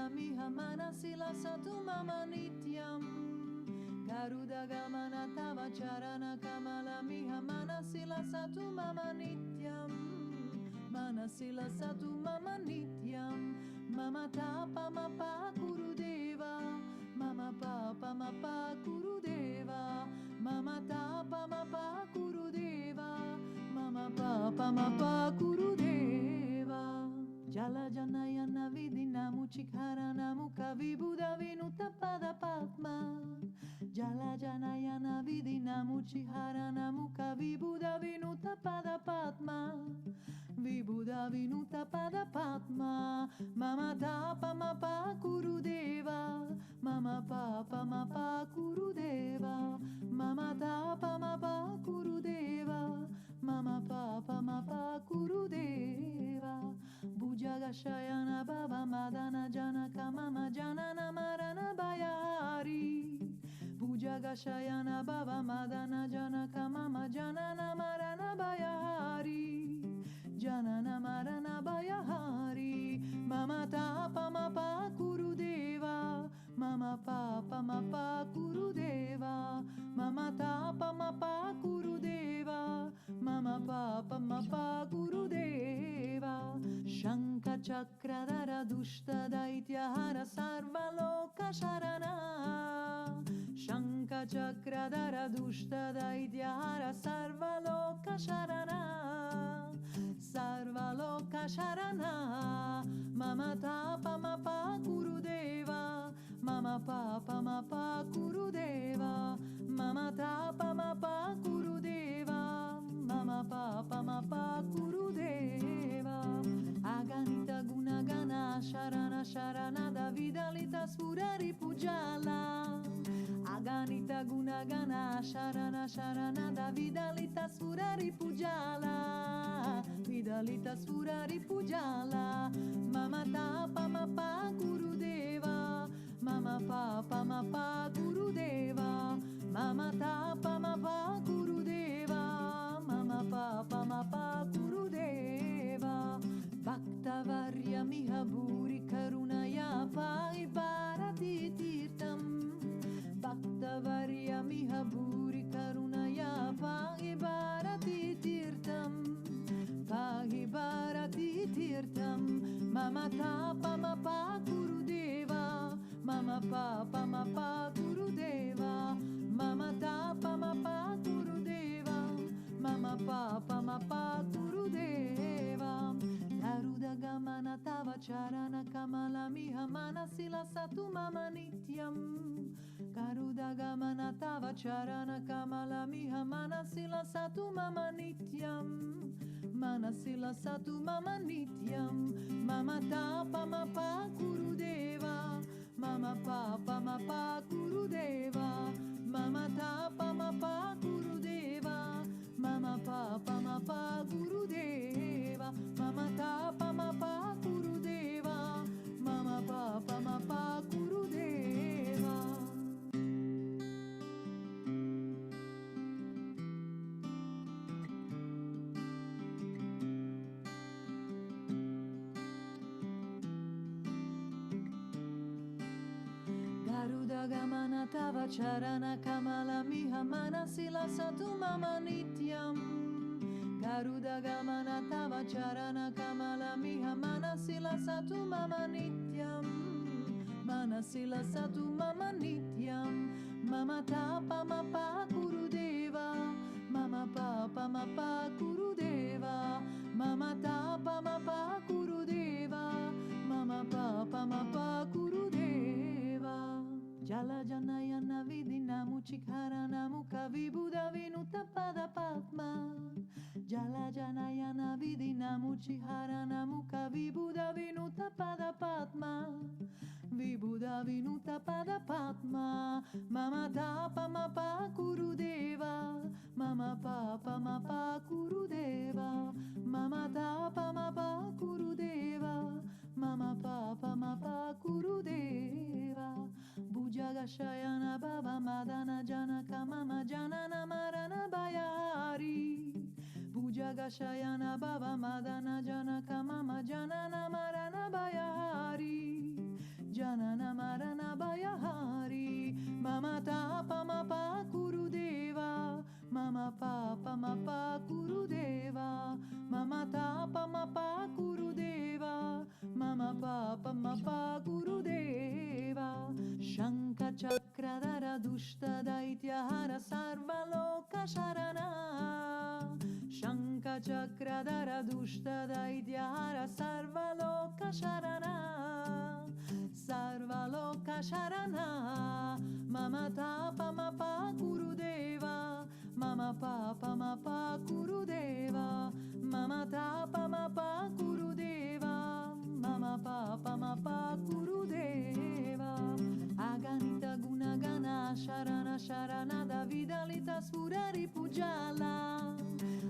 Kamala Miha Manasila Satu Mama Nityam Garuda Gamana Tava Charana Kamala Miha Manasila Satu Mama Nityam Manasila Satu Mama Nityam Mama Tapa Mapa Gurudeva Mama Papa Mapa Gurudeva Mama Tapa Mapa Gurudeva Mama Papa Mapa Gurudeva Jala Janayana Vidinamu Chikharanamu Kavi Buddha Vinuta Pada Padma Jala Janayana Vidinamu Chikharanamu Kavi Buddha Vinuta Pada Padma Vibhuda Vinuta Pada Padma Mama Tapa Mapa Gurudeva Mama Papa Mapa Gurudeva Mama Tapa Mapa Gurudeva Mama Papa Mapa Gurudeva Bhujaga Shayana Baba Madana Janaka Mama Janana Marana Bayari Bhujaga Shayana Baba Madana Janaka Mama Janana Marana Bayari Janana Marana Bayahari Mama Tapa Mapa Gurudeva Mama Papa Mapa Gurudeva Mama Tapa Mapa Gurudeva Mama Papa Mapa Gurudeva Shanka Chakradara Dushta Daityahara Sarvaloka Sharana Shanka Chakradara Dushta Daityahara Sarvaloka Sharana Sarvaloka Sharana Mama Tapa Mapa Gurudeva Mama Papa Mapa Gurudeva Mama Tapa Mapa Gurudeva Mama Papa Mapa Gurudeva Aganita Gunagana Sharana Sharana Davidalita Spurari Pujala Aganita Gunagana Sharana Sharana Davidalita Spurari Pujala Vidalita Spurari Pujala Mama Tapa Mapa Gurudeva Mama Papa Mapa Gurudeva Mama Tapa Mapa Gurudeva Mama Papa Mapa Gurudeva Bhakta Varya Miha Bhuri Karunaya Pai Bharati Tirtam Bhakta Varya Miha Bhuri Karunaya Pai Bharati Tirtam Pai Bharati Tirtam Mama Tapa Mapa Gurudeva Mama Papa Mapa Gurudeva Mama Tapa Mapa Gurudeva Mama Papa Mapa Gurudeva Garuda Gamana Tava Charana Kamala Miha Manasila Satu Mama Nityam Garuda Gamana Tava Charana Kamala Miha Manasila Satu Mama Nityam Manasila Satu Mama Nityam Mama Tapa Mapa Gurudeva Mama Papa Mapa Gurudeva Mama Tapa Mapa Gurudeva Mama Papa Mapa Gurudeva Mama Tapa Mapa Gurudeva Mama Papa Mapa Gurudeva Garuda Gamana Tava Charana Kamala Miha Manasila Satu Mama Nityam Garuda Gamana Tava Charana Kamala Miha Manasila Satu Mama Nityam Manasila Satu Mama Nityam Mama Tapa Mapa Gurudeva Mama Papa Mapa Gurudeva Mama Tapa Mapa Gurudeva Mama Papa Mapa Gurudeva Jala Janayana Vidinamu Chikharanamu Kavi Buddha Vinuta Pada Padma Jala Janayana Vidinamu Chikharanamu Kavi Buddha Vinuta Pada Padma Vibhuda Vinuta Pada Padma Mama Tapa Mapa Gurudeva Mama Papa Mapa Gurudeva Mama Tapa Mapa Gurudeva Mama Papa Mapa Gurudeva Bhujaga Shayana Baba Madana Janaka Mama Janana Marana Bayari Bhujaga Shayana Baba Madana Janaka Mama Janana Marana Bayari Janana Marana Bayahari, Mama Tapa Mapa Kurudeva, Mama Papa Mapa Kurudeva, Mama Tapa Mapa Kurudeva, Mama Papa Mapa Kurudeva, Shanka Chakradara Dushta Daityahara Sarvaloka Sharana, Shanka Chakradara Dushta Daityahara Sarvaloka Sharana, Sarvaloka Sharana, Mama Tapa Mapa Kurudeva, Mama Papa Mapa Kurudeva, Mama Tapa Mapa Kurudeva, Mama Papa Mapa Kurudeva, Aganita Gunagana Sharana Sharana Davidalita Spurari Pujala,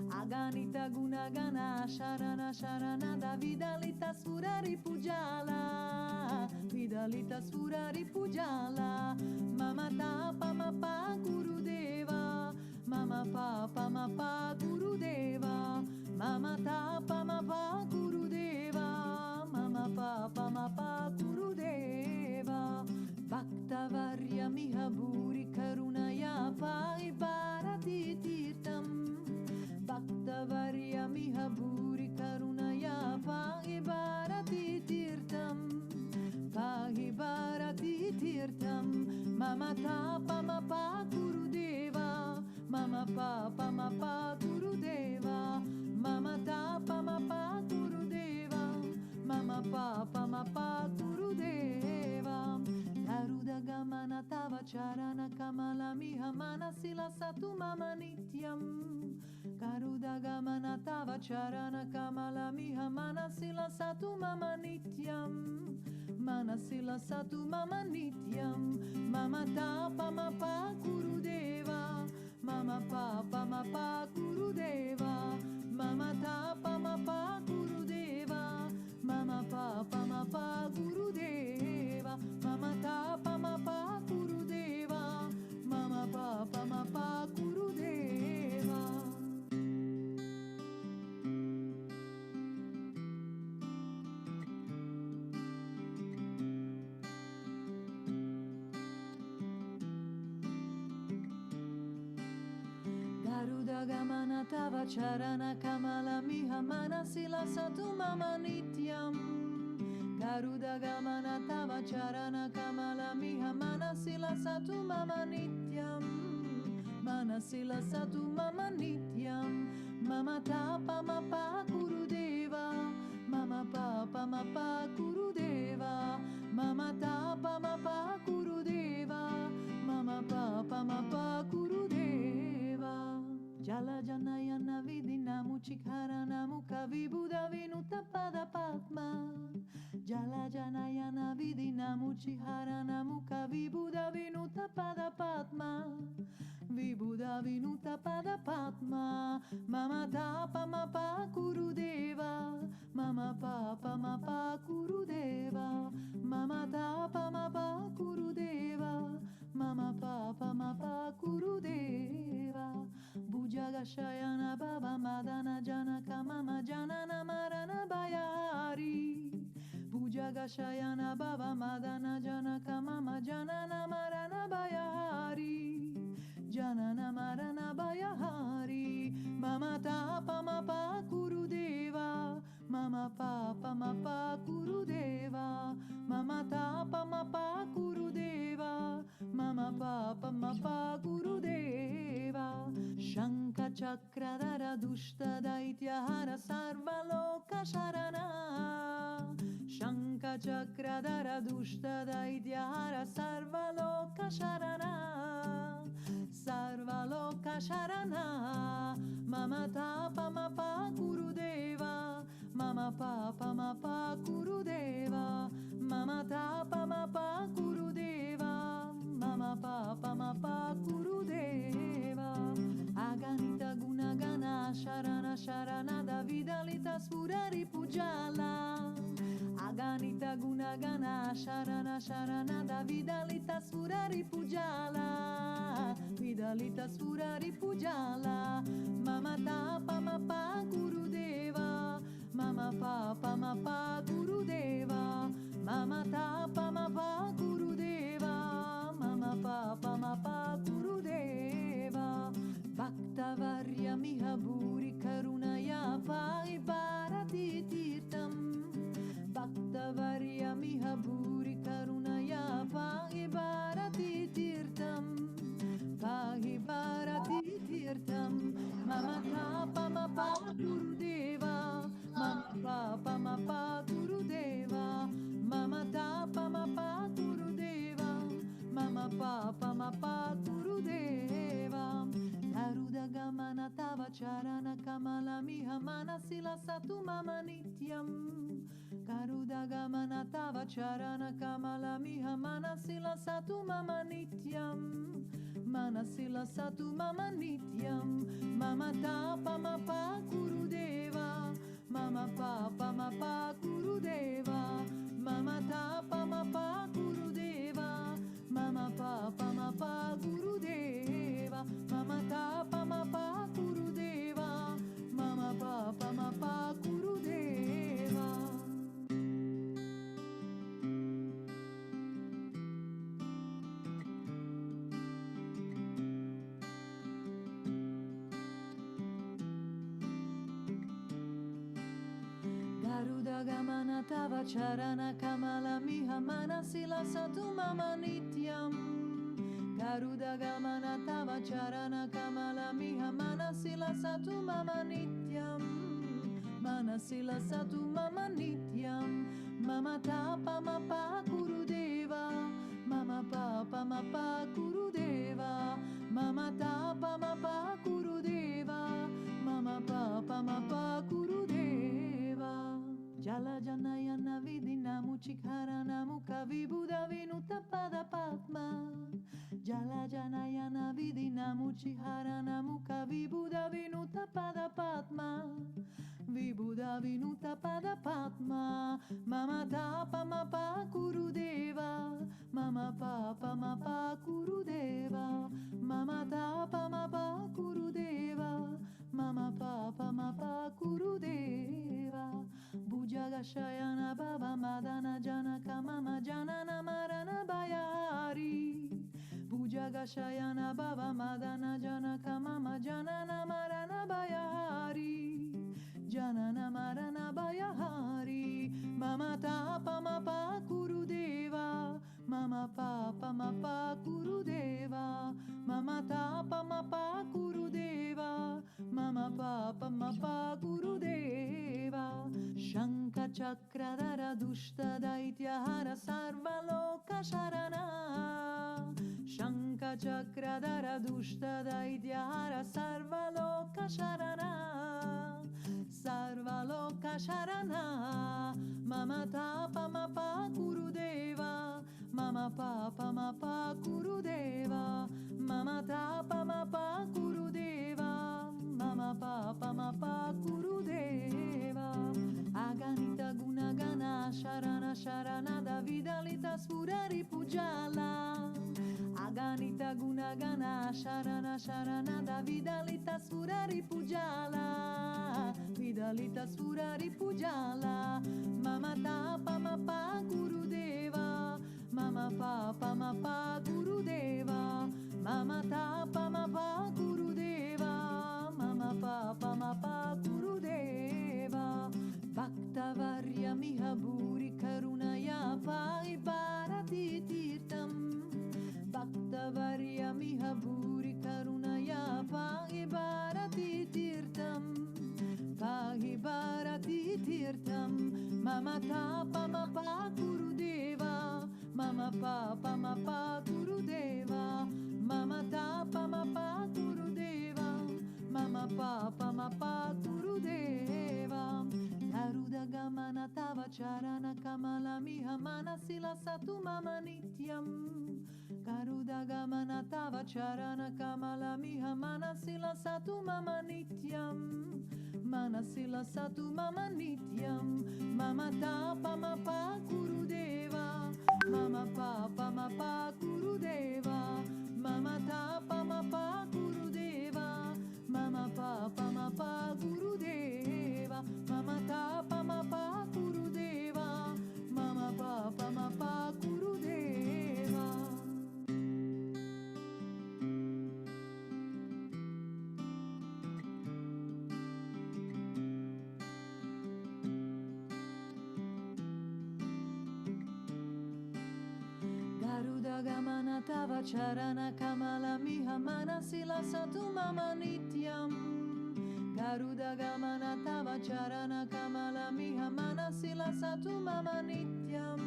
Aganita Gunagana Sharana Sharana Davidalita Spurari Pujala, Vidalita Spurari Pujala, Mama Tapa Mapa Kurudeva, Mama Papa Mapa Kurudeva, Mama Tapa Mapa Kurudeva, Mama Papa Mapa Kurudeva, Bhakta Varya Mihaburi Karunaya Pai Bharati Tirtam, Bhakta Varya Mihaburi Karunaya Pai Bharati Tirtam, Pai Bharati Tirtam, Mama Tapa Mapa Kurudeva, Mama Papa Mapa Kurudeva, Mama Tapa Mapa Kurudeva, Mama Papa Mapa Kurudeva, Garuda Gamana Tava Charana Kamala Miha Manasila Satu Mama Nityam, Garuda Gamana Tava Charana Kamala Miha Manasila Satu Mama Nityam, Manasila Satu Mama Nityam, Mama Tapa Mapa Kurudeva, Mama Papa Mapa Kurudeva, Mama Tapa Mapa Kurudeva, Mama Papa Mapa Kurudeva, Mama Tapa Mapa Kurudeva, Mama Papa Mapa Kurudeva. Garuda Gamana Tava Charana Kamala Miha Manasila Satu Mama Nityam, Garuda Gamana Tava Charana Kamala Miha Manasila Satu Mama Nityam, Manasila Satu Mama Nityam, Mama Tapa Mapa Kurudeva, Mama Papa Mapa Kurudeva, Mama Tapa Mapa Kurudeva, Mama Papa Mapa Kurudeva, Jala Janayana Vidina Muchikharana Mukha Vibhuda Vinuta Pada Padma, Jala Janayana Vidina Muchikharana Mukha Vibhuda Vinuta Pada Padma, Vibhuda Vinuta Pada Padma, Mama Tapa Mapa Kurudeva, Mama Papa Mapa Kurudeva, Mama Tapa Mapa Kurudeva, Mama Papa Mapa Kurudeva, Bhujaga Shayana Baba Madana Janaka Mama Janana Marana Bayari, Bhujaga Shayana Baba Madana Janaka Mama Janana Marana Bayari, Janana Marana Bayahari, Mama Tapa Mapa Kurudeva, Mama Papa Mapa Kurudeva, Mama Tapa Mapa Kurudeva, Mama Papa Mapa Kurudeva, Shanka Chakradara Dushta Daityahara Sarvaloka Sharana, Shanka Chakradara Dushta Daityahara Sarvaloka Sharana, Sarvaloka Sharana, Mama Tapa Mapa Kurudeva, Mama Papa Mapa Kurudeva, Mama Tapa Mapa Kurudeva, Mama Papa Mapa Kurudeva, Aganita Gunagana Sharana Sharana Davidalita Spurari Pujala, Aganita Gunagana Sharana Sharana Davidalita Spurari Pujala, Vidalita Spurari Pujala, Mama Tapa Mapa Kurudeva, Mama Papa Mapa Kurudeva, Mama Tapa Mapa pa Gurudeva, mama pa Gurudeva, mama tapa ma pa Gurudeva, mama pa Gurudeva. Garuda gamana tava charana kamala miha manasila satu mama nityam. Garuda gamana tava charana kamala miha manasila satu mama nityam. Manasila satu mama nityam. Mama tapa ma pa Gurudeva, mama papa ma pa Gurudeva, mama tapa ma pa Gurudeva, mama papa ma pa Gurudeva, mama tapa ma pa Gurudeva, mama papa ma pa Gurudeva. Garuda gamana tava charana kamala miha manasila satu mama nityam. Garuda gamana tava charana kamala miha manasila satu mama nityam. Manasila satu mama nityam. Mama tapa ma pa Gurudeva, mama papa ma pa Gurudeva, mama tapa ma pa Gurudeva, mama papa ma pa Gurudeva. Jala janayana vidinamu chikharanamu kavibuddha vinuta pada padma. Jala janayana vidinamu chikharanamu kavibuddha vinuta pada padma. Vibuddha vinuta pada padma. Mama tapa ma pa Gurudeva, mama papa ma pa Gurudeva, mama tapa ma pa Gurudeva, mama papa ma pa Gurudeva. Bhujaga shayana baba madana janaka mama janana marana bayari. Bhujaga shayana baba madana janaka mama janana marana bayari. Janana marana bayahari. Mama tapa ma pa Gurudeva, mama papa ma pa Gurudeva, mama tapa ma pa Gurudeva, mama papa ma pa Gurudeva. Shanka chakradara dushta daityahara sarvaloka sharana. Shanka chakradara dushta daityahara sarvaloka sharana. Sarvaloka sharana. Mama tapa ma pa Gurudeva, mama papa ma pa Gurudeva, mama tapa ma pa Gurudeva, mama papa ma pa Gurudeva. Aganita gunagana sharana sharana davidalita spurari pujala. Aganita gunagana sharana sharana davidalita spurari pujala. Vidalita spurari pujala. Mama tapa ma pa Gurudeva, mama papa ma pa Gurudeva, mama tapa ma pa Gurudeva, mama papa ma pa Gurudeva. Bhakta varya miha bhuri karunaya pai bharati tirtam. Bhakta varya miha bhuri karunaya pai bharati tirtam. Pai bharati tirtam. Mama tapa ma pa Gurudeva, mama papa ma pa Gurudeva, mama tapa ma pa Gurudeva, mama papa ma pa Gurudeva. Garuda gamana tava charana kamala miha manasila satu mama nityam. Garuda gamana tava charana kamala miha manasila satu mama nityam. Manasila satu mama nityam. Mama tapa ma pa Gurudeva, mama papa ma pa Gurudeva, mama tapa ma pa Gurudeva, mama papa ma pa Gurudeva, mama tapa ma pa Gurudeva, mama papa ma pa Gurudeva. Garuda gamana tava charana kamala miha manasila satu mama nityam. Garudagamana tava charana kamala miha manasila satu mama nityam.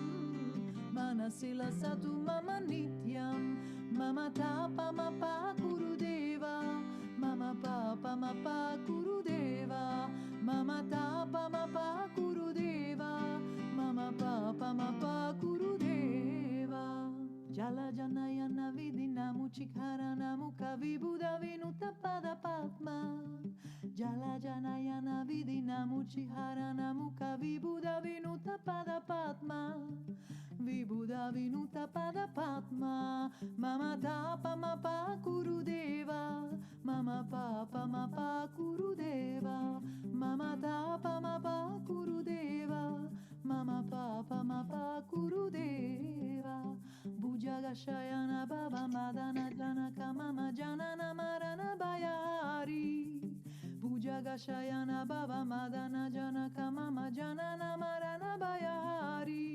Manasila satu mama nityam. Mama tapa mapa kurudeva. Mama papa mapa kurudeva. Mama tapa mapa kurudeva. Mama papa mapa kurudeva. Jala janayana vidina muchikharana mukha vibuddha vinuta pada padma. Jala janayana vidina muchikharana mukha vibuddha vinuta pada padma. Vibuddha vinuta pada padma. Mama tapa mapa kurudeva. Mama papa mapa kurudeva. Mama tapa mapa kurudeva. Mama papa mapa kurudeva. Bhujaga Shayana Baba Madana Janaka Mama Janana Marana Bayari. Bhujaga Shayana Baba Madana Janaka Mama Janana Marana Bayari.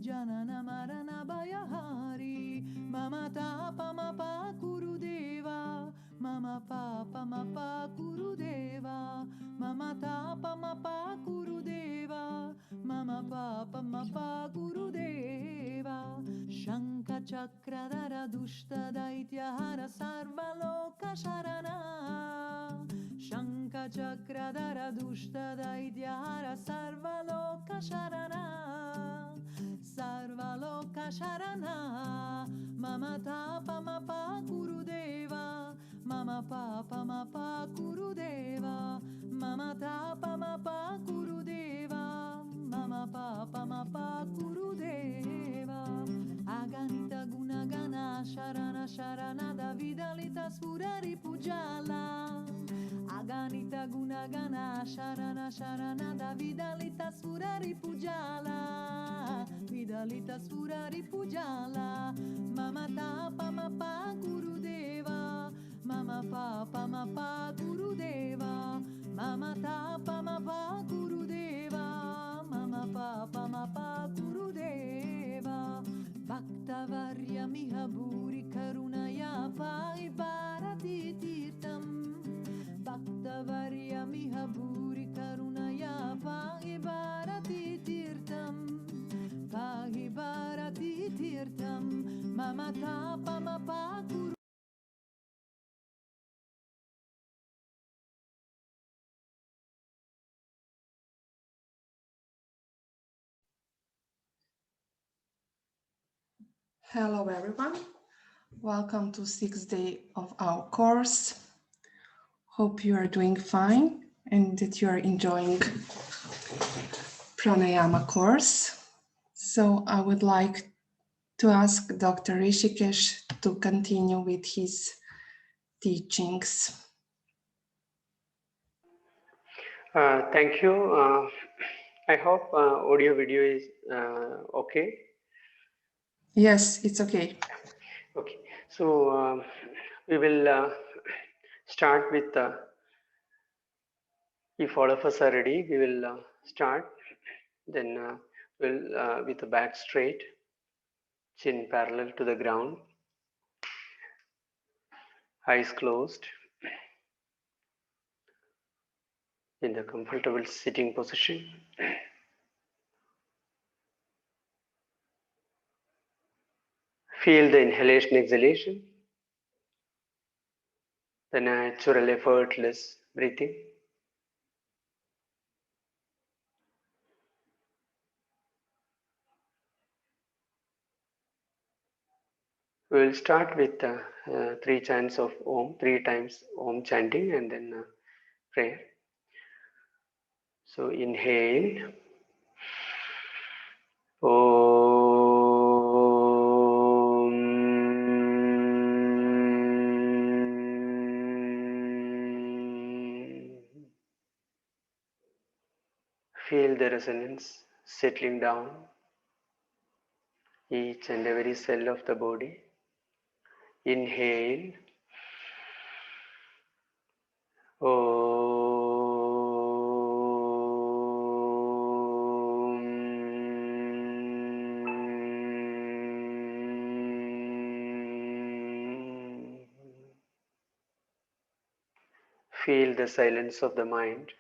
Janana Marana Bayahari. Mama Tapa Mapa Kurudeva. Mama Papa Mapa Kurudeva. Mama Tapa Mapa Kurudeva. Mama Papa Mapa Kurudeva. Shanka Chakradara Dushta Daityahara Sarvaloka Sharana. Shanka Chakradara Dushta Daityahara Sarvaloka Sharana. Sarvaloka Sharana. Mama Tapa Mapa Kurudeva. Mama Papa Mapa Kurudeva. Mama Tapa Mapa Kurudeva. Mama Papa Mapa Kurudeva. Aganita Gunagana Sharana Sharana Davidalita Spurari Pujala. Aganita Gunagana Sharana Sharana Davidalita Spurari Pujala. Vidalita Spurari Pujala. Mama Tapa Mapa Kurudeva. Mama Papa Mapa Kurudeva. Mama Tapa Mapa Kurudeva. Mama Papa Mapa Kurudeva. Bhaktavarya Mihaburi Karunaya Pai Bharati Tirtam. Bhaktavarya Mihaburi Karunaya Pai Bharati Tirtam. Pai Bharati Tirtam. Mama Tapa Mapa Kuru. Hello everyone, welcome to 6th day of our course. Hope you are doing fine and that you are enjoying Pranayama course. So I would like to ask Dr. Rishikesh to continue with his teachings. Thank you. I hope audio video is okay. Yes, it's okay. Okay, so we will start with, if all of us are ready, we will start. Then we'll with the back straight, chin parallel to the ground, eyes closed, in the comfortable sitting position. Feel the inhalation, exhalation, the natural, effortless breathing. We will start with 3 chants of Om, 3 times Om chanting and then prayer. So inhale, Om. Feel the resonance settling down each and every cell of the body. Inhale, Feel the silence of the mind.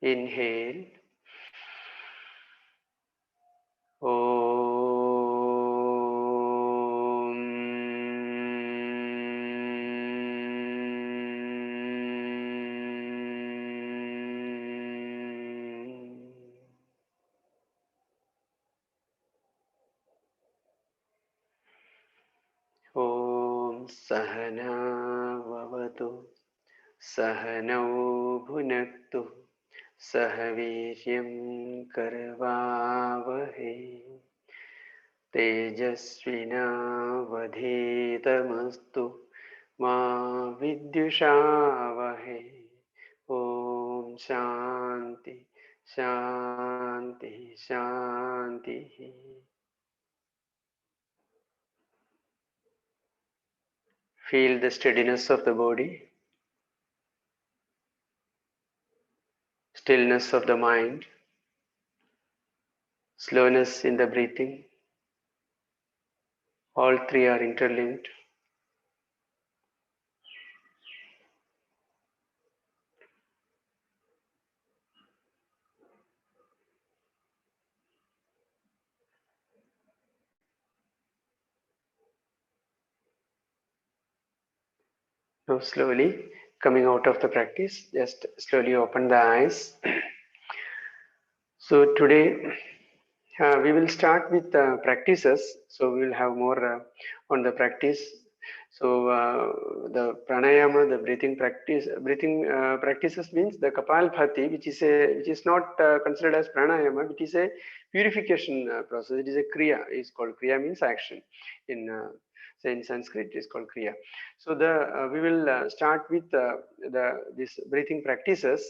Inhale. Om Sahana Vavatu Sahanau Bhunaktu Sahaviryam Karvavahe Tejasvinavadhetamastu Ma Vidyushavahhe. Om Shanti Shanti Shanti. Feel the steadiness of the body, stillness of the mind, slowness in the breathing. All three are interlinked. Now slowly coming out of the practice, just slowly open the eyes. So today we will start with practices. So we will have more on the practice. So the pranayama, the breathing practices means the kapalbhati, which is not considered as pranayama, which is a purification process. It is a kriya. It's called kriya, means action. In say in Sanskrit, it is called kriya. So the we will start with this breathing practices.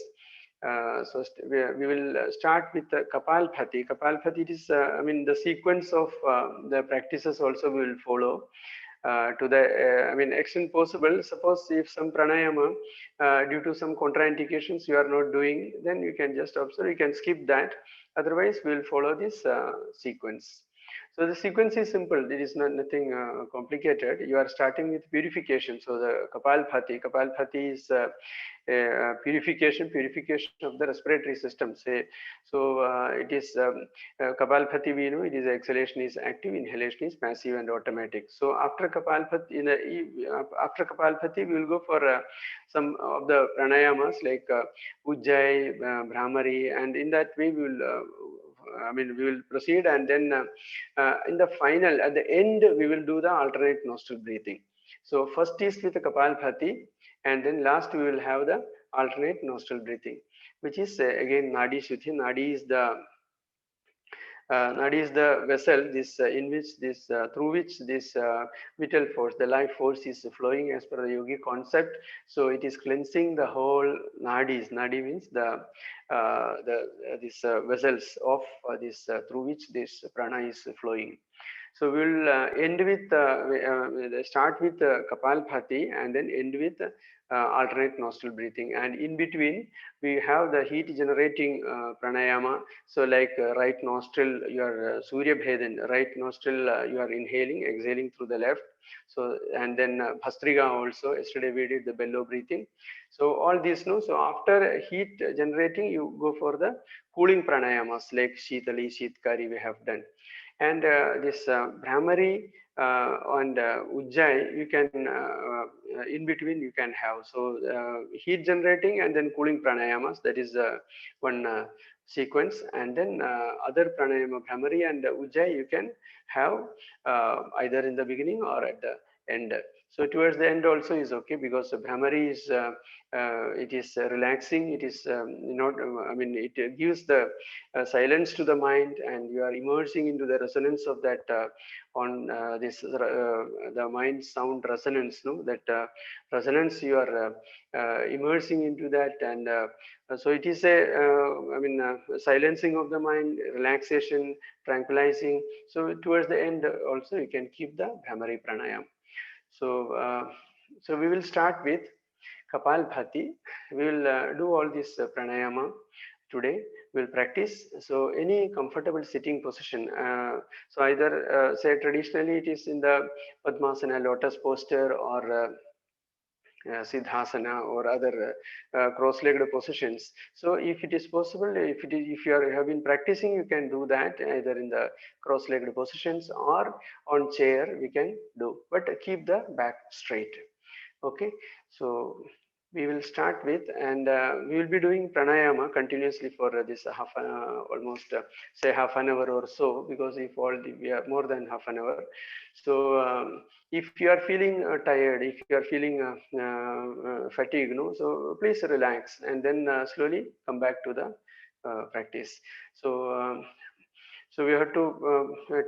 We will start with Kapalbhati. Kapalbhati is, I mean, the sequence of the practices also we will follow to the, I mean, extent possible. Suppose if some pranayama, due to some contraindications you are not doing, then you can just observe, you can skip that. Otherwise, we will follow this sequence. So the sequence is simple. It is not nothing complicated. You are starting with purification. So the Kapalbhati is purification of the respiratory system. Say, so it is Kapalbhati. We know it is exhalation is active, inhalation is passive and automatic. So after Kapalbhati, after Kapalbhati, we will go for some of the pranayamas like Ujjayi, Brahmari, and in that way we will. I mean, we will proceed, and then in the final, at the end, we will do the alternate nostril breathing. So first is with the Kapalbhati, and then last we will have the alternate nostril breathing, which is again Nadi Shuddhi. Nadi is the vessel this in which this through which this vital force, the life force, is flowing as per the yogi concept. So it is cleansing the whole nadis. Nadi means these vessels of this through which this prana is flowing. So we will start with Kapalbhati and then end with alternate nostril breathing. And in between, we have the heat generating pranayama. So like right nostril, you are Surya Bhedan, right nostril, you are inhaling, exhaling through the left. So, and then Bhastrika also, yesterday we did the bellow breathing. So all these, no, so after heat generating, you go for the cooling pranayamas like Shitali, Shitkari we have done. And this Brahmari and Ujjayi, you can in between you can have. So heat generating and then cooling pranayamas, that is one sequence. And then other pranayama, Brahmari and Ujjayi, you can have either in the beginning or at the end. So towards the end also is okay, because Brahmari is it is relaxing. It is not. I mean, it gives the silence to the mind, and you are immersing into the resonance of that on this the mind sound resonance. No, that resonance you are immersing into that, and so it is a I mean silencing of the mind, relaxation, tranquilizing. So towards the end also you can keep the Brahmari pranayam. So so we will start with Kapalbhati. We will do all this pranayama today we'll practice. So any comfortable sitting position. So either say traditionally it is in the Padmasana lotus posture, or Siddhasana, or other cross-legged positions. So if it is possible, if you have been practicing, you can do that either in the cross-legged positions or on chair we can do, but keep the back straight. Okay, so we will start with, and we will be doing pranayama continuously for this almost say half an hour or so, because if we are more than half an hour. So if you are feeling tired, if you are feeling fatigue, no, so please relax and then slowly come back to the practice. So so we have to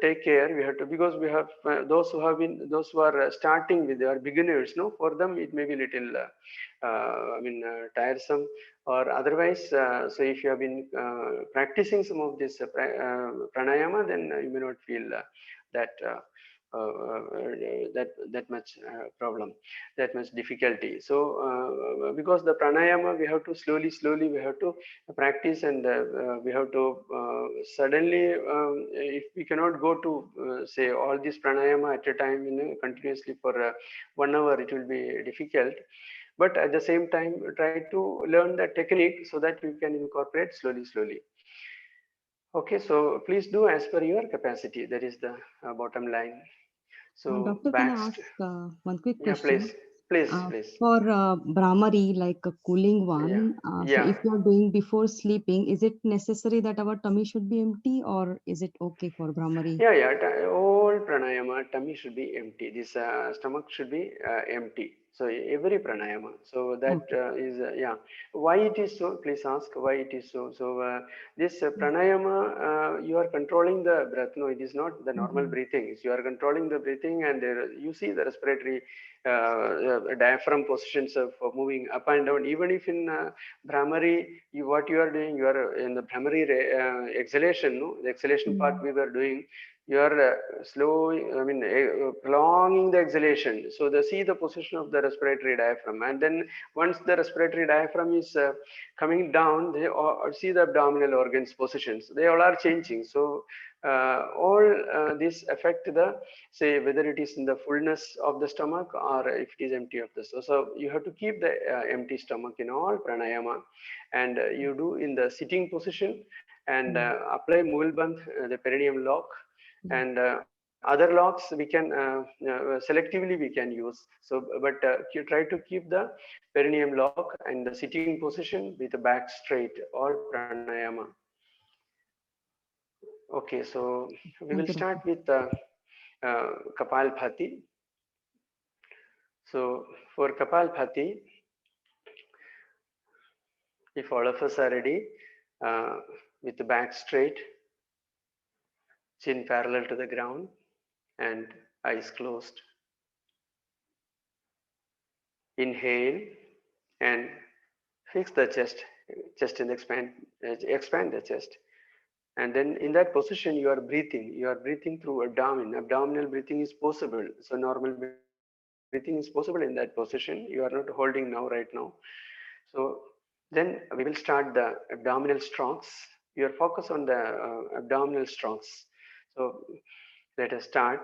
take care. We have to, because we have those who are starting with, they are beginners, no, for them it may be little tiresome, or otherwise. So if you have been practicing some of this pranayama, then you may not feel that that much problem, that much difficulty. So because the pranayama we have to slowly we have to practice, and we have to suddenly, if we cannot go to say all this pranayama at a time, continuously for 1 hour, it will be difficult. But at the same time try to learn the technique so that you can incorporate slowly. Okay, so please do as per your capacity. That is the bottom line. So Doctor, can I back, ask one quick yeah, question? please. For Brahmari, like a cooling Yeah, one, so yeah. if you are doing before sleeping, is it necessary that our tummy should be empty, or is it okay for Brahmari? All pranayama, tummy should be empty. This stomach should be empty. So every pranayama. So that Okay. is yeah. Why it is so? Please ask why it is so. So this pranayama, you are controlling the breath. No, it is not the normal Mhm. breathing. So you are controlling the breathing, and there you see the respiratory diaphragm positions of moving up and down. Even if in Brahmari, what you are doing, you are in the Brahmari exhalation. No, the exhalation part Mhm. we were doing, you are prolonging the exhalation. So see the position of the respiratory diaphragm, and then once the respiratory diaphragm is coming down, they all, see the abdominal organs positions, they all are changing. So all this affect the, say, whether it is in the fullness of the stomach or if it is empty of the stomach. So you have to keep the empty stomach in all pranayama, and you do in the sitting position, and Mm. apply Mulbandh, the perineum lock, Yeah. and other locks we can selectively we can use. So but you try to keep the perineum lock and the sitting position with the back straight, all pranayama. Okay, so we will Thank you, start Doctor. with Kapalbhati. So for Kapalbhati, if all of us are ready, uh, with the back straight, chin parallel to the ground, and eyes closed. Inhale and fix the chest and expand the chest. And then in that position, you are breathing through abdominal breathing is possible. So normal breathing is possible in that position. You are not holding now right now. So then we will start the abdominal strokes. Your focus on the abdominal strokes. So let us start.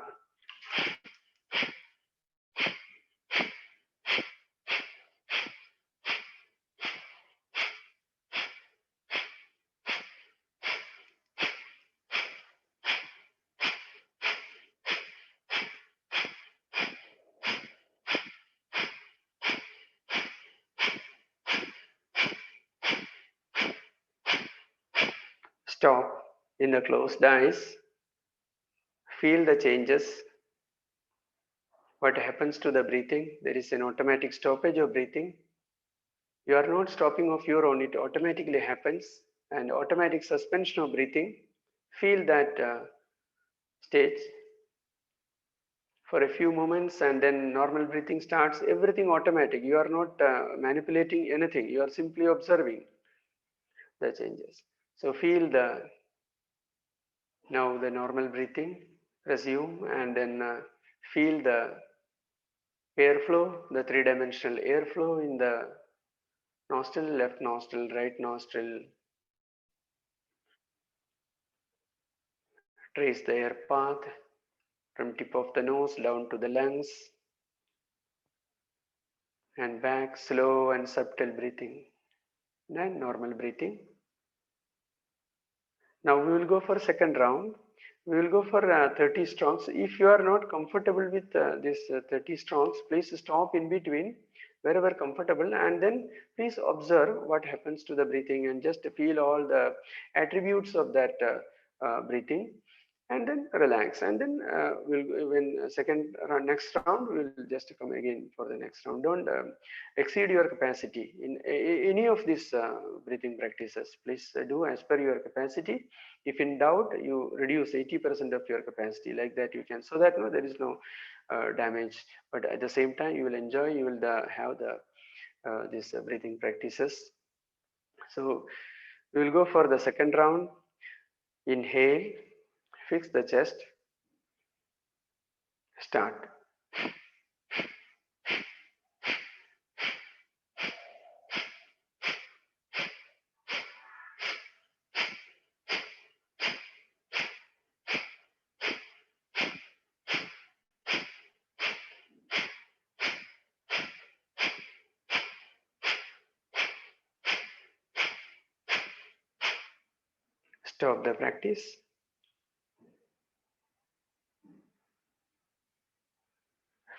Stop in the closed eyes. Feel the changes. What happens to the breathing? There is an automatic stoppage of breathing. You are not stopping of your own, it automatically happens, and automatic suspension of breathing. Feel that stage for a few moments, and then normal breathing starts. Everything automatic. You are not manipulating anything. You are simply observing the changes. So feel the, now the normal breathing resume, and then feel the airflow, the three-dimensional airflow in the nostril, left nostril, right nostril, Trace the air path from tip of the nose down to the lungs and back, slow and subtle breathing. Then normal breathing. Now we will go for second round. We will go for 30 strongs. If you are not comfortable with this 30 strongs, please stop in between wherever comfortable, and then please observe what happens to the breathing and just feel all the attributes of that breathing, and then relax, and then when second round, next round, we will just come again for the next round. Don't exceed your capacity in any of these breathing practices. Please do as per your capacity. If in doubt, you reduce 80% of your capacity, like that you can, so that no, there is no damage, but at the same time you will enjoy, you will have the these breathing practices. So we will go for the second round. Inhale, fix the chest, start. Stop the practice.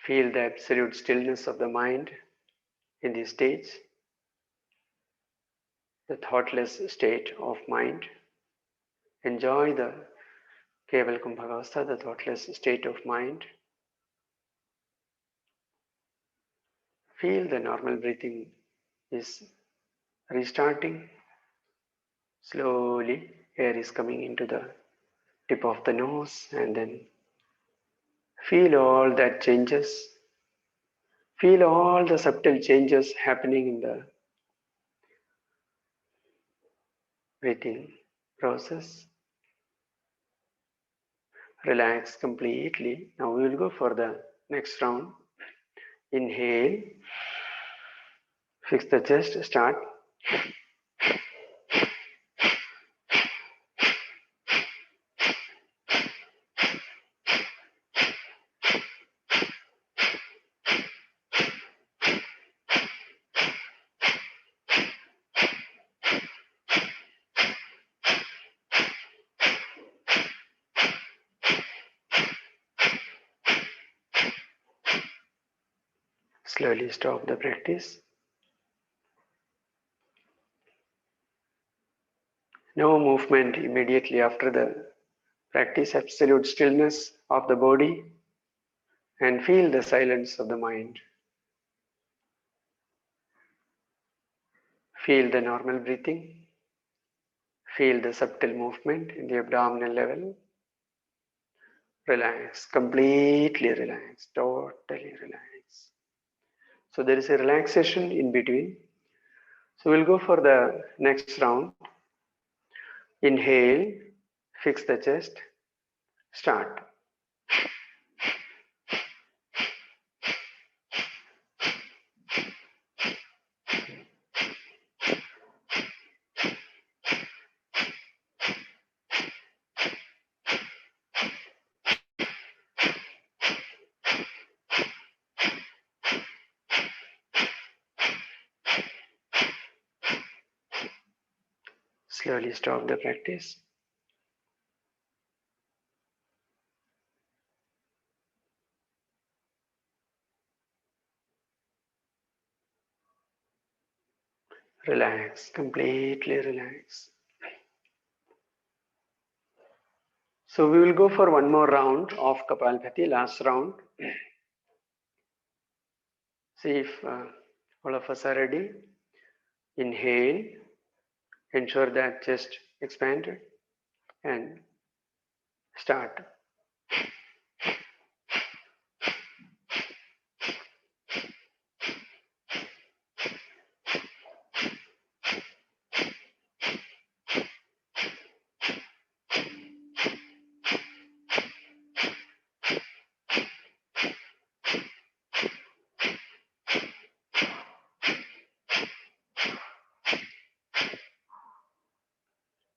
Feel the absolute stillness of the mind in this stage, the thoughtless state of mind. Enjoy the Keval Kumbhavastha, the thoughtless state of mind. Feel the normal breathing is restarting. Slowly, air is coming into the tip of the nose, and then feel all that changes. Feel all the subtle changes happening in the breathing process. Relax completely. Now we will go for the next round. Inhale, fix the chest, start. Slowly stop the practice. No movement immediately after the practice. Absolute stillness of the body, and feel the silence of the mind. Feel the normal breathing. Feel the subtle movement in the abdominal level. Relax, completely relax, totally relax. So there is a relaxation in between. So we'll go for the next round. Inhale, fix the chest, start. Slowly stop the practice. Relax, completely relax. So we will go for one more round of Kapalbhati, last round. See if all of us are ready. Inhale, ensure that chest expanded, and start.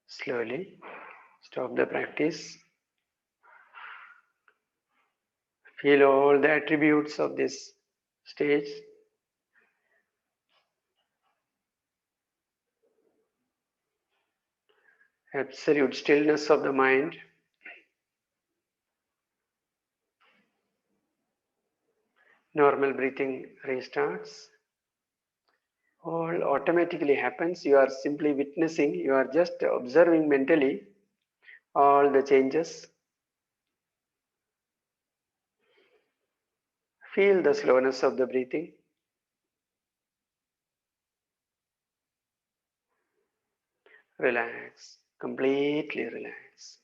Slowly stop the practice. Feel all the attributes of this stage. Absolute stillness of the mind. Normal breathing restarts. All automatically happens. You are simply witnessing, you are just observing mentally all the changes. Feel the slowness of the breathing. Relax, completely relax.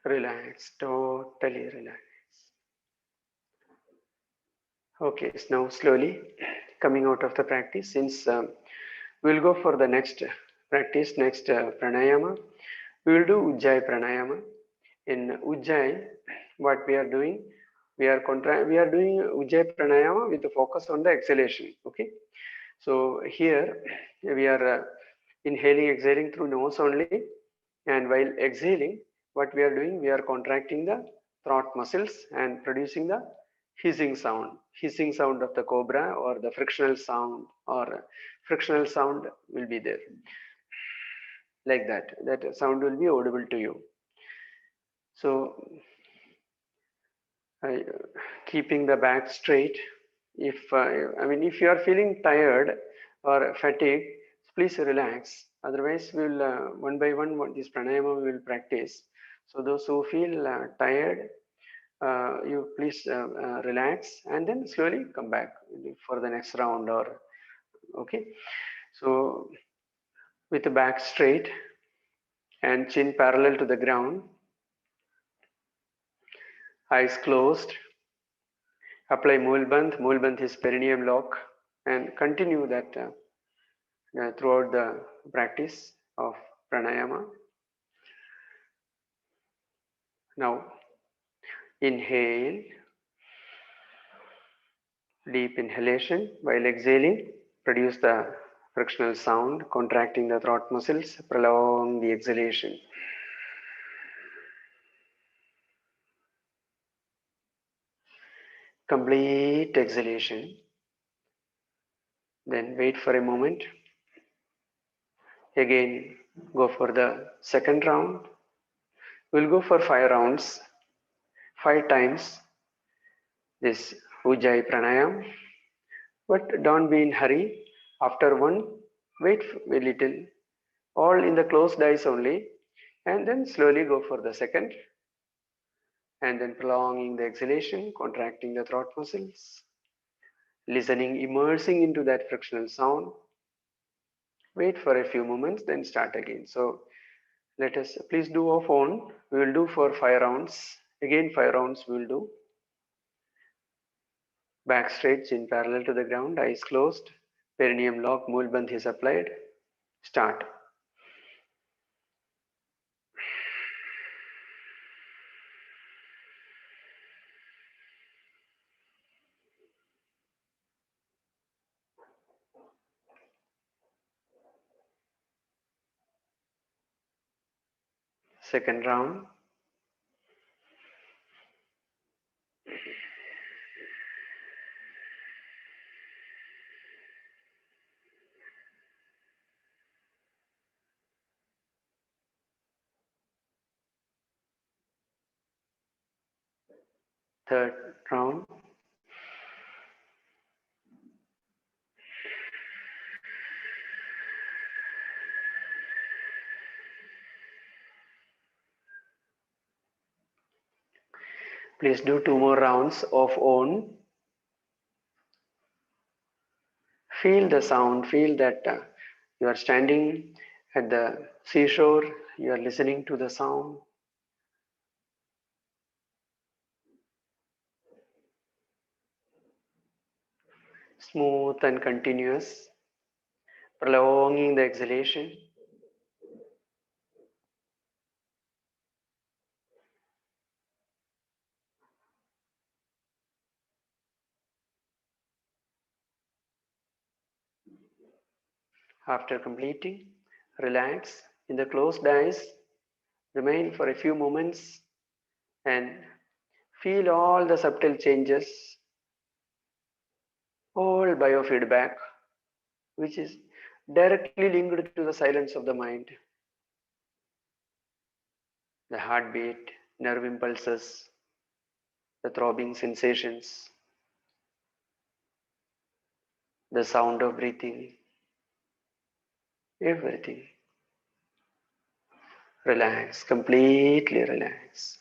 Relax, totally relax. Okay, so now slowly coming out of the practice, since we'll go for the next practice, next pranayama. We will do Ujjayi pranayama. In Ujjayi, what we are doing, we are doing Ujjayi pranayama with the focus on the exhalation. Okay, so here we are inhaling, exhaling through nose only, and while exhaling, what we are doing, we are contracting the throat muscles and producing the hissing sound of the cobra, or the frictional sound, or frictional sound will be there, like that. That sound will be audible to you. So keeping the back straight. If if you are feeling tired or fatigued, please relax. Otherwise, we will one by one this pranayama we will practice. So those who feel tired, you please relax and then slowly come back for the next round. Or okay. So with the back straight and chin parallel to the ground, eyes closed. Apply Mulbandh. Mulbandh is perineum lock, and continue that throughout the practice of pranayama. Now, inhale, deep inhalation. While exhaling, produce the frictional sound, contracting the throat muscles. Prolong the exhalation. Complete exhalation. Then wait for a moment. Again, go for the second round. We'll go for 5 rounds, 5 times this Ujjayi pranayam. But don't be in hurry. After one, wait a little, all in the closed eyes only, and then slowly go for the second, and then prolonging the exhalation, contracting the throat muscles, listening, immersing into that frictional sound. Wait for a few moments, then start again. So let us please do off on. We will do for 5 rounds. Again 5 rounds we will do. Back straight, chin parallel to the ground, eyes closed, perineum lock, Mulbandh is applied. Start. Second round. Third round. Please do 2 more rounds of on. Feel the sound, feel that you are standing at the seashore, you are listening to the sound. Smooth and continuous, prolonging the exhalation. After completing, relax in the closed eyes. Remain for a few moments and feel all the subtle changes, all biofeedback, which is directly linked to the silence of the mind. The heartbeat, nerve impulses, the throbbing sensations, the sound of breathing, everything. Relax, completely relax.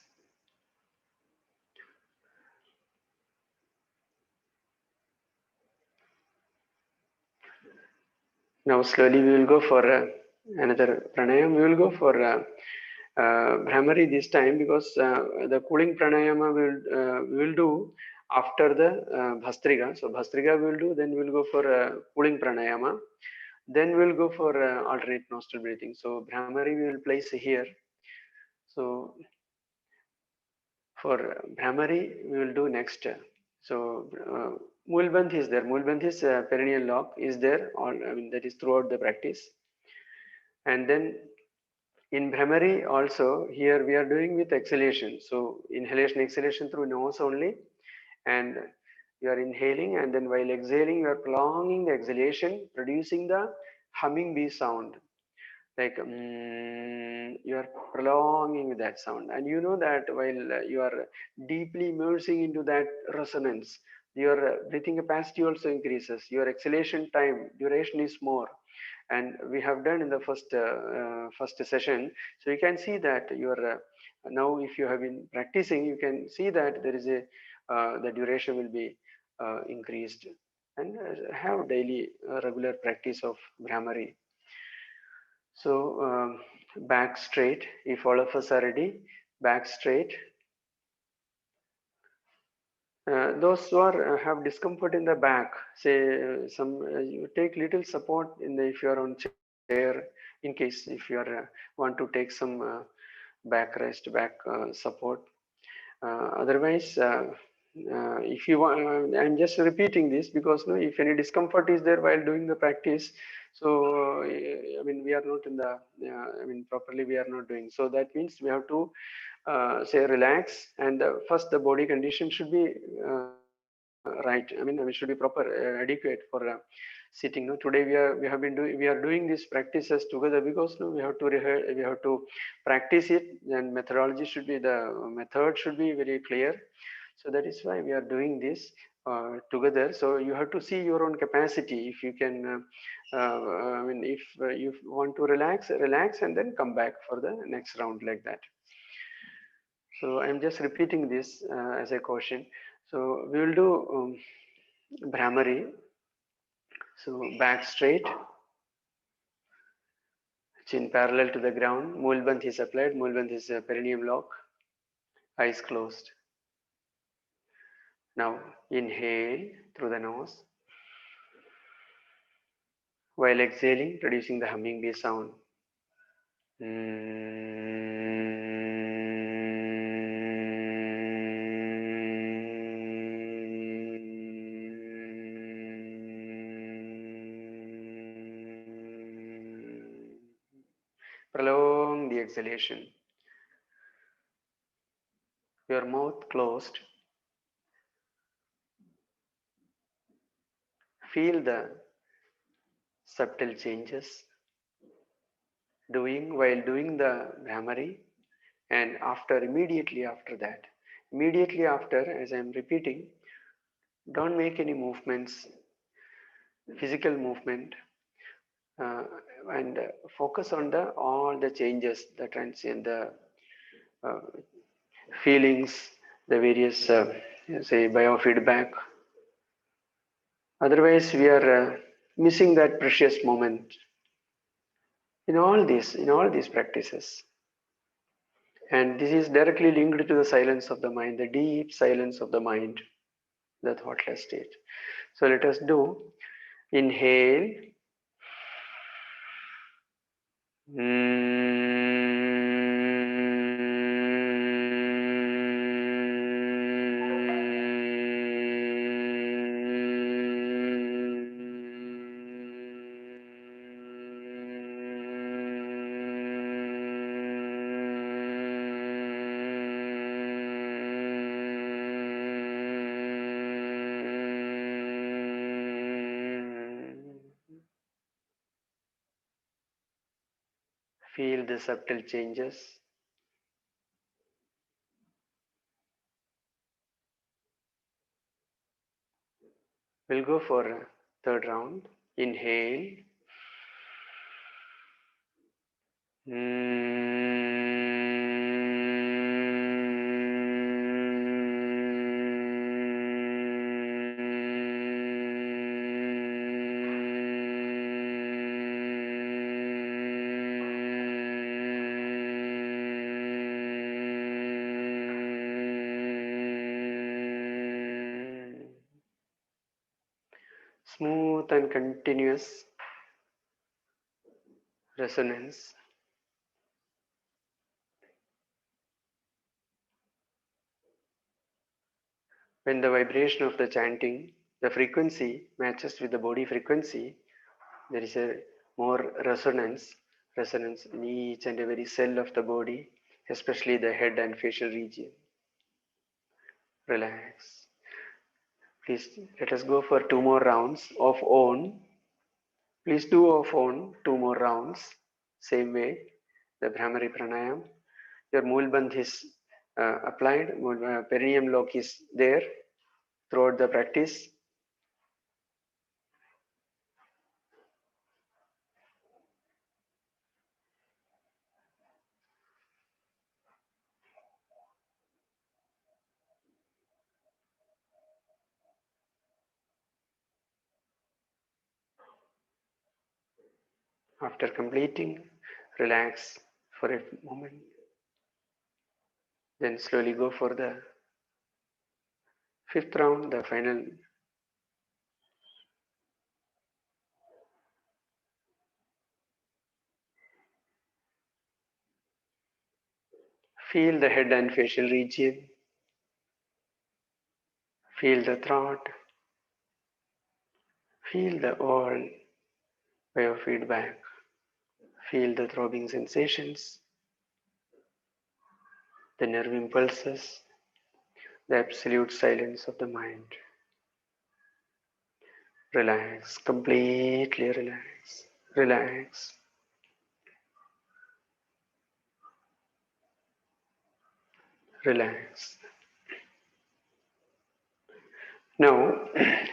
Now slowly we will go for another pranayama. We will go for Brahmari this time, because the cooling pranayama we will do after the Bhastrika. So Bhastrika we will do, then we will go for cooling pranayama. Then we will go for alternate nostril breathing. So Brahmari we will place here. So for Brahmari we will do next. So Mulbandh is there. Mulbandh is perineal lock is there. All, I mean, that is throughout the practice. And then in Brahmari also, here we are doing with exhalation. So inhalation, exhalation through nose only, and you are inhaling, and then while exhaling you are prolonging the exhalation, producing the humming bee sound, like you are prolonging that sound. And you know that while you are deeply immersing into that resonance, your breathing capacity also increases, your exhalation time duration is more. And we have done in the first session. So you can see that your now if you have been practicing, you can see that there is a the duration will be increased. And have daily regular practice of Brahmari. So back straight, if all of us are ready, back straight. Those who are have discomfort in the back, say you take little support in the, if you are on chair, in case if you are want to take some backrest, back support. Otherwise, if you want, I'm just repeating this because no, if any discomfort is there while doing the practice, so I mean we are not in the, I mean properly we are not doing. So that means we have to say relax, and first the body condition should be right. I mean should be proper, adequate for sitting. No, today we are doing these practices together because no, we have to we have to practice it, and methodology should be, the method should be very clear. So that is why we are doing this together. So you have to see your own capacity. If you can, I mean, if you want to relax, relax, and then come back for the next round like that. So I'm just repeating this as a caution. So we will do Brahmari. So back straight, chin parallel to the ground. Mulbandh is applied. Mulbandh is a perineum lock. Eyes closed. Now inhale through the nose, while exhaling, producing the humming bee sound. Prolong the exhalation. Your mouth closed. Feel the subtle changes while doing the Brahmari, and immediately after that. Immediately after, as I am repeating, don't make any movements, physical movement, uh, and focus on all the changes, the transient, the uh, feelings, the various say biofeedback. Otherwise, we are missing that precious moment in all these practices. And this is directly linked to the silence of the mind, the deep silence of the mind, the thoughtless state. So let us do inhale. Feel the subtle changes. We'll go for a third round. Inhale. Smooth and continuous resonance. When the vibration of the chanting, the frequency matches with the body frequency, there is a more resonance in each and every cell of the body, especially the head and facial region. Relax. Please let us go for 2 more rounds of on. Please do of on 2 more rounds. Same way, the Brahmari Pranayam. Your Moolbandh is applied, perineum lock is there throughout the practice. After completing, relax for a moment. Then slowly go for the 5th round, the final. Feel the head and facial region. Feel the throat. Feel the all biofeedback. Feel the throbbing sensations, the nerve impulses, the absolute silence of the mind. Relax, completely relax. Relax. Relax. Now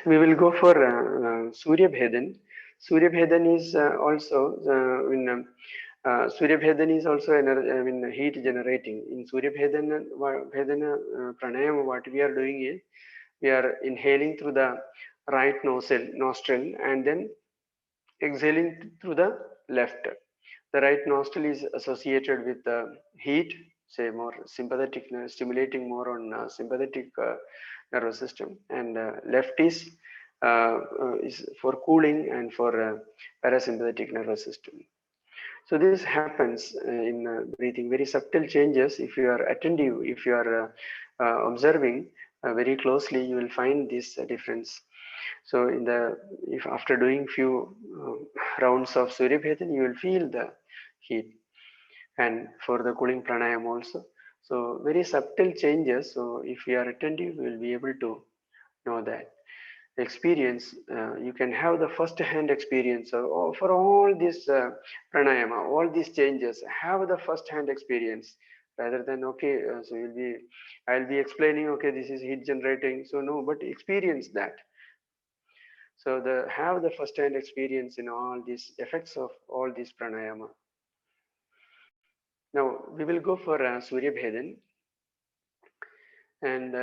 we will go for Surya Bhedan. Surya Bhedan is also Surya Bhedan is also heat generating. In Surya Bhedana Pranayama, what we are doing is we are inhaling through the right nostril and then exhaling through the left. The right nostril is associated with heat, say more sympathetic, stimulating more on sympathetic nervous system, and left is for cooling and for parasympathetic nervous system. So this happens in breathing, very subtle changes. If you are attentive, if you are observing very closely, you will find this difference. So if after doing few rounds of Surya Bhedan, you will feel the heat, and for the cooling pranayam also. So very subtle changes. So if we are attentive, we will be able to know that experience. You can have the first hand experience for all this pranayama, all these changes, have the first hand experience rather than okay, so I'll be explaining, okay, this is heat generating, so no, but experience that. So have the first hand experience in all these effects of all these pranayama. Now we will go for Surya Bhedan, and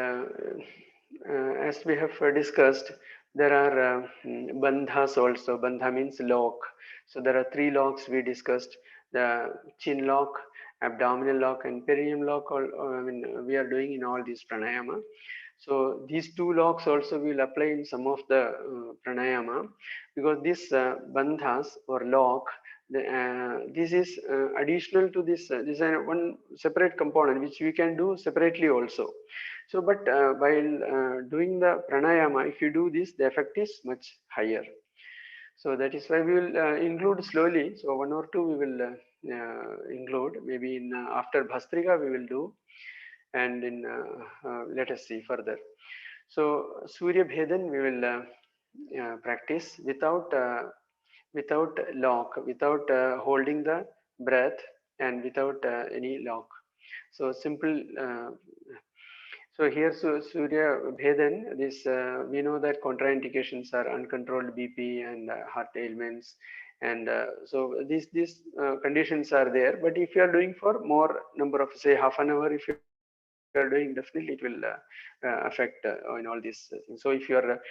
as we have discussed, there are bandhas also. Bandha means lock. So there are 3 locks we discussed: the chin lock, abdominal lock, and perineum lock. We are doing in all these pranayama. So these 2 locks also will apply in some of the pranayama, because this bandhas or lock, this is additional to this. This is one separate component which we can do separately also. So, but while doing the pranayama, if you do this, the effect is much higher. So that is why we will include slowly. So 1 or 2 we will include. Maybe in after Bhastrika we will do, and in let us see further. So Surya Bhedan we will practice without lock, without holding the breath and without any lock. So simple. So here, Surya Bhedan, this we know that contraindications are uncontrolled BP and heart ailments, and so these conditions are there. But if you are doing for more number of, say, half an hour, if you are doing, definitely it will affect in all these things. So if you are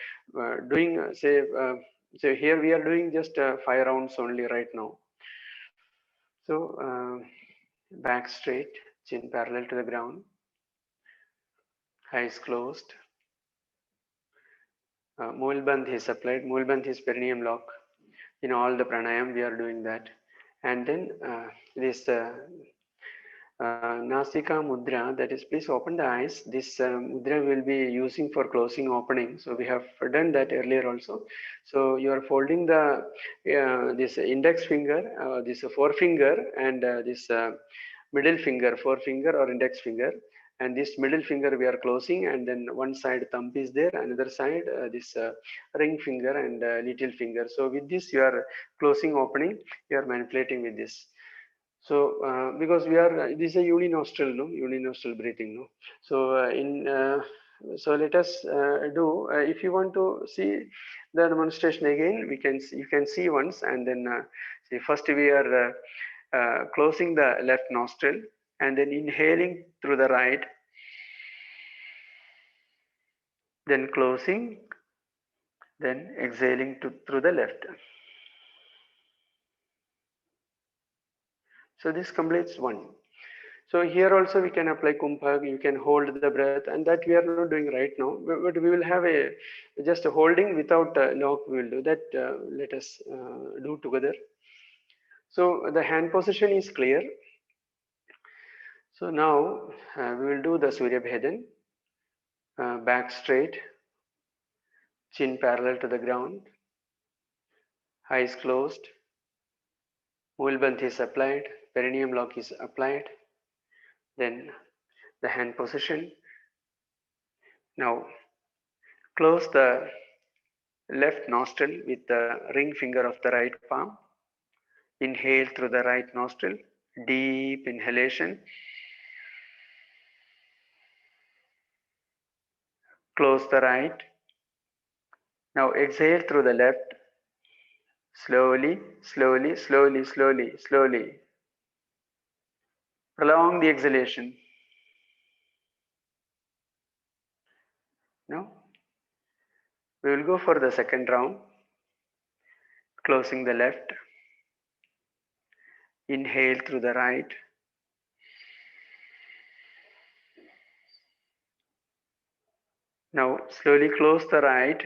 doing, so here we are doing just 5 rounds only right now. So back straight, chin parallel to the ground, eyes closed. Mulbandh is applied. Mulbandh is perineum lock. In all the pranayam, we are doing that. And then this Nasika mudra, that is, please open the eyes. This mudra will be using for closing opening. So we have done that earlier also. So you are folding the this index finger, this forefinger, and this middle finger, forefinger or index finger. And this middle finger we are closing, and then one side thumb is there, another side this ring finger and little finger. So with this you are closing opening, you are manipulating with this. So because we are, this is a uninostril, no, uninostril breathing, no. So so let us do. If you want to see the demonstration again, we can see, you can see once, and then see, first we are closing the left nostril and then inhaling through the right, then closing, then exhaling through the left. So this completes one. So here also we can apply kumbha, you can hold the breath, and that we are not doing right now, but we will have a just a holding without lock, we will do that. Let us do together. So the hand position is clear. So now we will do the Surya Bhedan, back straight, chin parallel to the ground, eyes closed, Mulbandh is applied, perineum lock is applied, then the hand position. Now close the left nostril with the ring finger of the right palm. Inhale through the right nostril, deep inhalation. Close the right. Now exhale through the left. Slowly, slowly, slowly, slowly, slowly. Prolong the exhalation. Now we will go for the second round. Closing the left. Inhale through the right. Now slowly close the right.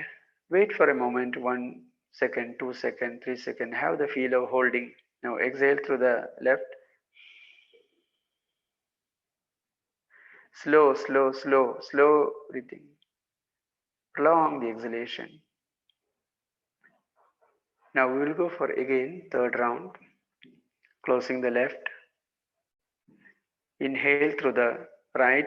Wait for a moment, 1 second, 2 seconds, 3 seconds. Have the feel of holding. Now exhale through the left. Slow, slow, slow, slow breathing. Prolong the exhalation. Now we will go for again third round. Closing the left. Inhale through the right.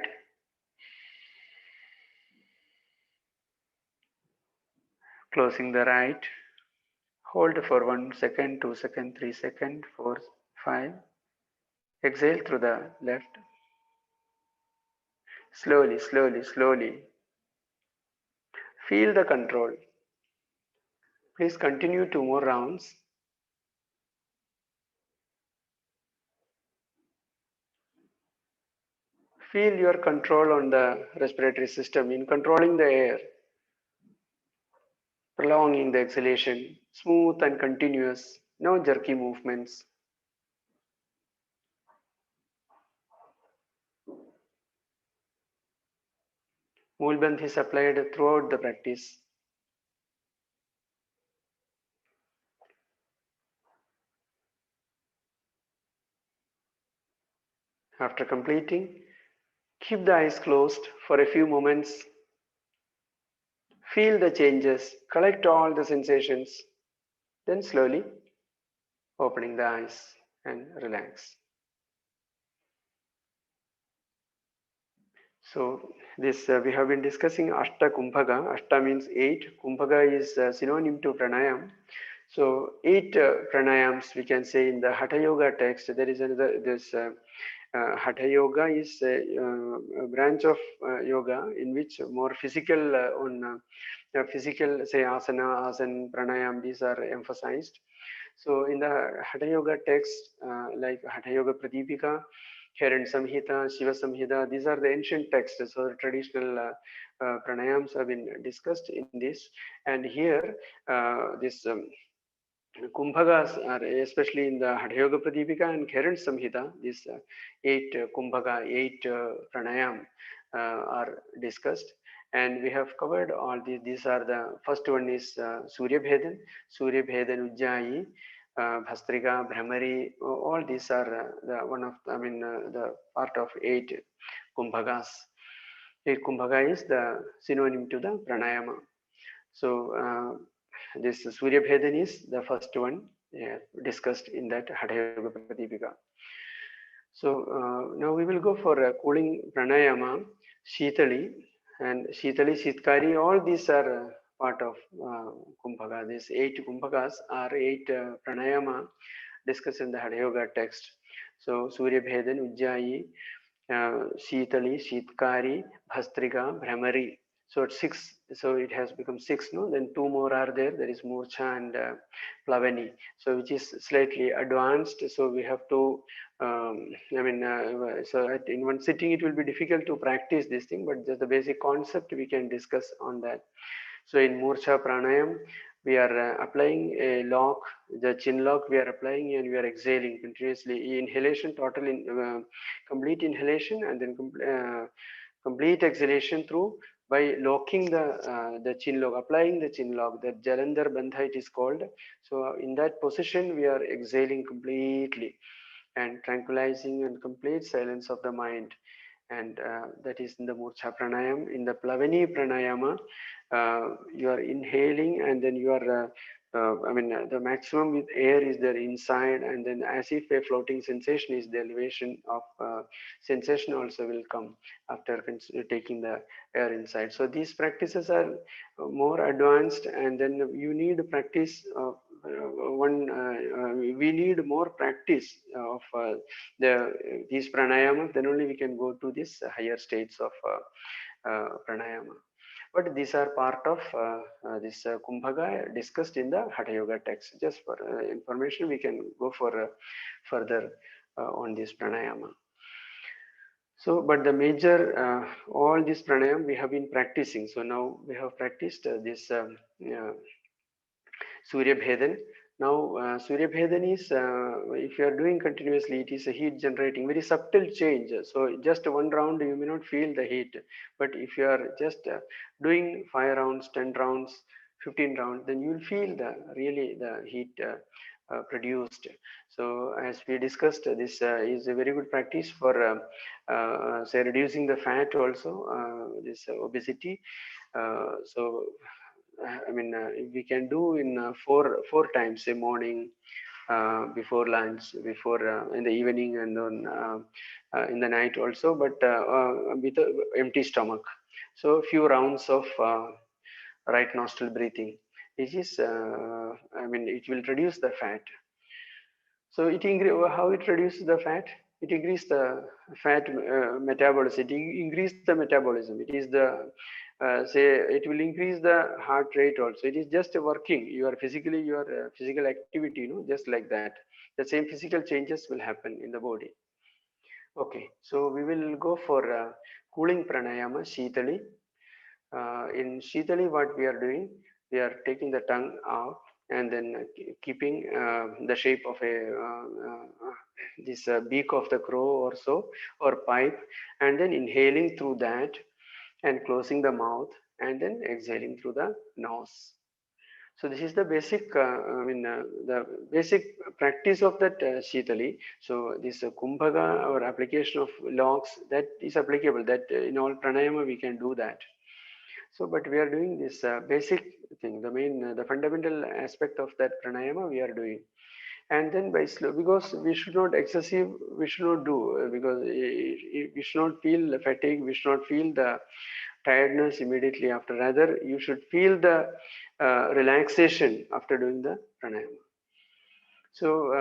Closing the right. Hold for 1 second, 2 seconds, 3 seconds, 4, 5. Exhale through the left. Slowly, slowly, slowly. Feel the control. Please continue 2 more rounds. Feel your control on the respiratory system in controlling the air. Prolonging the exhalation, smooth and continuous, no jerky movements. Mulbandh is applied throughout the practice. After completing, keep the eyes closed for a few moments. Feel the changes, collect all the sensations, then slowly opening the eyes and relax. So this we have been discussing Ashta Kumbhaga. Ashta means 8. Kumbhaga is synonym to Pranayam. So 8 pranayams we can say in the Hatha Yoga text. There is another this Hatha Yoga is a branch of yoga in which more physical physical say asana, pranayam, these are emphasized. So in the Hatha Yoga text, like Hatha Yoga Pradipika, Heran Samhita, Shiva Samhita, these are the ancient texts. So the traditional pranayams have been discussed in this. And here, this Kumbhagas are especially in the Hatha Yoga Pradipika and Heran Samhita, these 8 Kumbhaga, 8 pranayam are discussed. And we have covered all these. These are the first one is Surya Bhedan, Ujjayi, Bhastrika, Brahmari. All these are the one of the part of 8 Kumbhagas. 8 Kumbhaga is the synonym to the pranayama. So this Surya Bhedan is the first one discussed in that Hatha Yoga Pradipika. So now we will go for cooling pranayama, Shitali and Shitali, Shitkari. All these are part of Kumbhaga. These 8 Kumbhagas are 8 pranayama discussed in the Hatha Yoga text. So Surya Bhedan, Ujjayi, Shitali, Shitkari, Bhastrika, Brahmari. So it's 6. So it has become 6. No, then 2 more are there. There is Murcha and Plavani. So which is slightly advanced. So we have to. In one sitting it will be difficult to practice this thing, but just the basic concept we can discuss on that. So in Murcha Pranayam, we are applying a lock, the chin lock we are applying, and we are exhaling continuously. Inhalation, complete inhalation, and then complete exhalation through by locking the chin lock, applying the chin lock, that Jalandhar Bandha it is called. So in that position we are exhaling completely and tranquilizing and complete silence of the mind. And that is in the Murcha Pranayam. In the Plavani Pranayama, you are inhaling and then you are the maximum with air is there inside, and then as if a floating sensation is the elevation of sensation also will come after taking the air inside. So these practices are more advanced, and then you need practice of we need more practice of these pranayama, then only we can go to these higher states of pranayama. But these are part of this Kumbhaga discussed in the Hatha Yoga text. Just for information, we can go for further on this pranayama. So, but the major, all this pranayam we have been practicing. So now we have practiced this Surya Bhedan. Now, Surya Bhedan is, if you are doing continuously, it is a heat generating, very subtle change. So just one round, you may not feel the heat. But if you are just doing 5 rounds, 10 rounds, 15 rounds, then you will feel really the heat produced. So as we discussed, this is a very good practice for say reducing the fat also, this obesity. So we can do in four times, say morning, before lunch, before in the evening, and then in the night also, but with a empty stomach. So a few rounds of right nostril breathing, which is it will reduce the fat. So how it reduces the fat? It increases the fat metabolism. It increase the metabolism. It is the say it will increase the heart rate also. It is just working. Your physical activity, just like that. The same physical changes will happen in the body. Okay, so we will go for cooling pranayama, Shitali. In Shitali, what we are doing, we are taking the tongue out and then keeping the shape of a this beak of the crow or so, or pipe, and then inhaling through that and closing the mouth and then exhaling through the nose. So this is the basic, the basic practice of that Shitali. So this Kumbhaga or application of locks, that is applicable. That in all pranayama we can do that. So, but we are doing this basic thing, the fundamental aspect of that pranayama we are doing. And then by slow, because we should not excessive, we should not do, because we should not feel fatigue, we should not feel the tiredness immediately after. Rather, you should feel the relaxation after doing the pranayama. So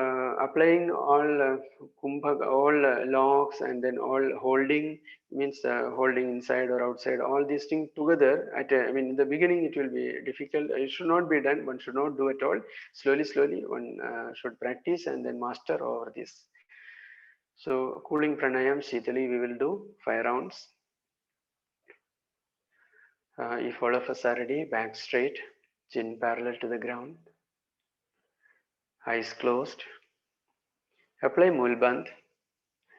applying all all locks and then all holding means holding inside or outside, all these things together. I mean, in the beginning it will be difficult. It should not be done. One should not do at all. Slowly, slowly, one should practice and then master over this. So cooling pranayam, Shitali, we will do 5 rounds. If all of us are ready, back straight, chin parallel to the ground, eyes closed. Apply Mulbandh.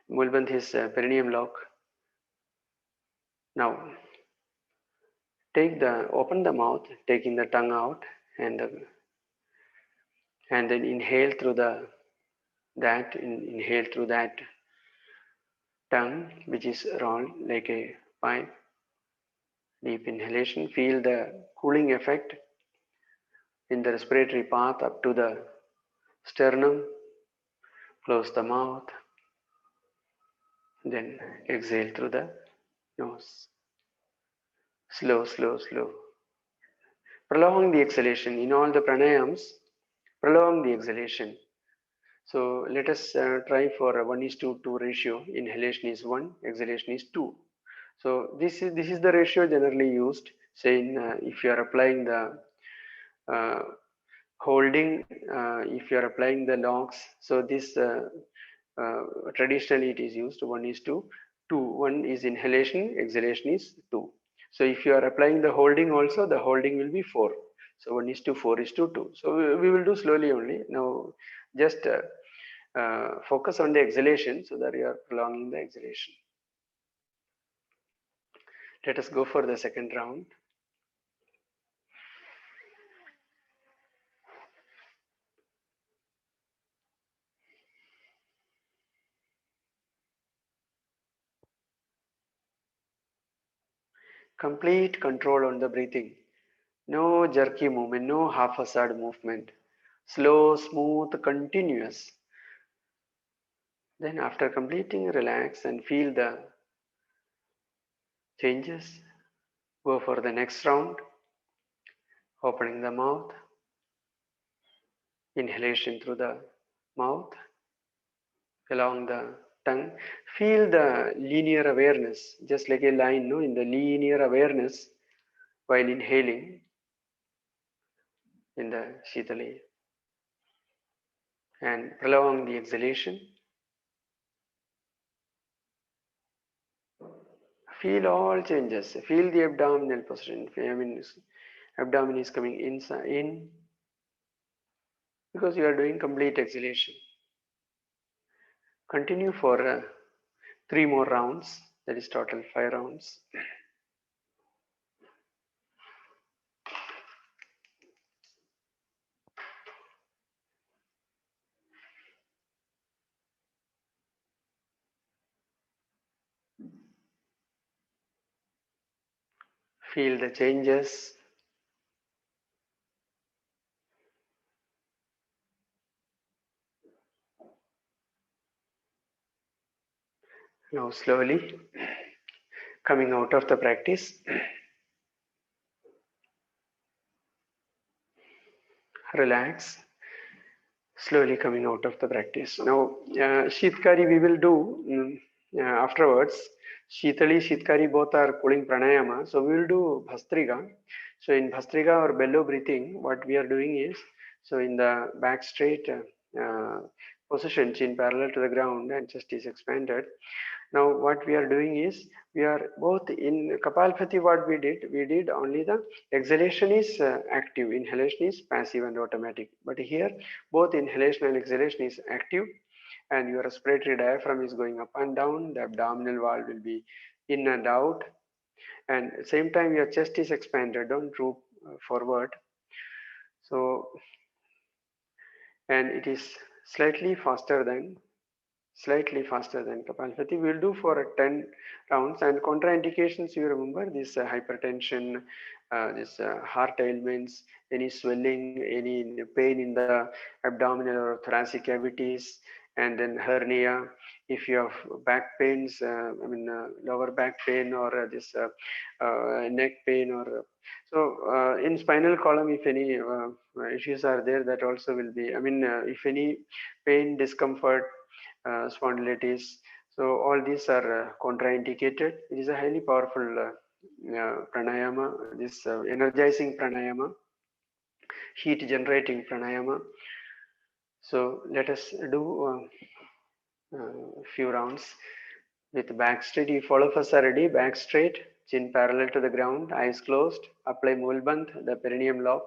Mulbandh is perineum lock. Now, open the mouth, taking the tongue out, and then inhale through inhale through that tongue, which is round like a pipe. Deep inhalation. Feel the cooling effect in the respiratory path up to the sternum. Close the mouth. Then exhale through the nose. Slow, slow, slow. Prolong the exhalation. In all the pranayams, prolong the exhalation. So let us try for a 1:2 ratio. Inhalation is 1, exhalation is 2. So this is the ratio generally used. Say if you are applying the uh, holding, if you are applying the locks. So this traditionally it is used 1:2. 1 is inhalation, exhalation is 2. So if you are applying the holding also, the holding will be 4. So 1:4:2. So we will do slowly only. Now just focus on the exhalation so that you are prolonging the exhalation. Let us go for the second round. Complete control on the breathing. No jerky movement, no haphazard movement. Slow, smooth, continuous. Then after completing, relax and feel the changes. Go for the next round. Opening the mouth. Inhalation through the mouth. Along the tongue. Feel the linear awareness, just like a line, no? In the linear awareness while inhaling in the Shitali. And prolong the exhalation. Feel all changes. Feel the abdominal position. I mean, abdomen is coming inside, in, because you are doing complete exhalation. Continue for 3 more rounds. That is total 5 rounds. Feel the changes. Now slowly coming out of the practice. Relax. Slowly coming out of the practice. Now, Shitkari we will do afterwards. Shitali, Shitkari both are cooling pranayama. So we will do Bhastrika. So in Bhastrika or bellow breathing, what we are doing is, so in the back straight position, chin parallel to the ground and chest is expanded. Now what we are doing is, we are both in Kapalbhati, what we did only the exhalation is active, inhalation is passive and automatic. But here both inhalation and exhalation is active and your respiratory diaphragm is going up and down, the abdominal wall will be in and out, and at the same time your chest is expanded, don't droop forward. So, and it is slightly faster than Kapalbhati. We will do for 10 rounds, and contraindications, you remember this hypertension, this heart ailments, any swelling, any pain in the abdominal or thoracic cavities, and then hernia. If you have back pains, lower back pain, or this neck pain, or so in spinal column, if any issues are there, that also will be, if any pain, discomfort, spondylitis, so all these are contraindicated. It is a highly powerful pranayama, this energizing pranayama, heat generating pranayama. So let us do a few rounds with back straight. If all of us are ready, back straight, chin parallel to the ground, eyes closed, apply Mulbandh, the perineum lock.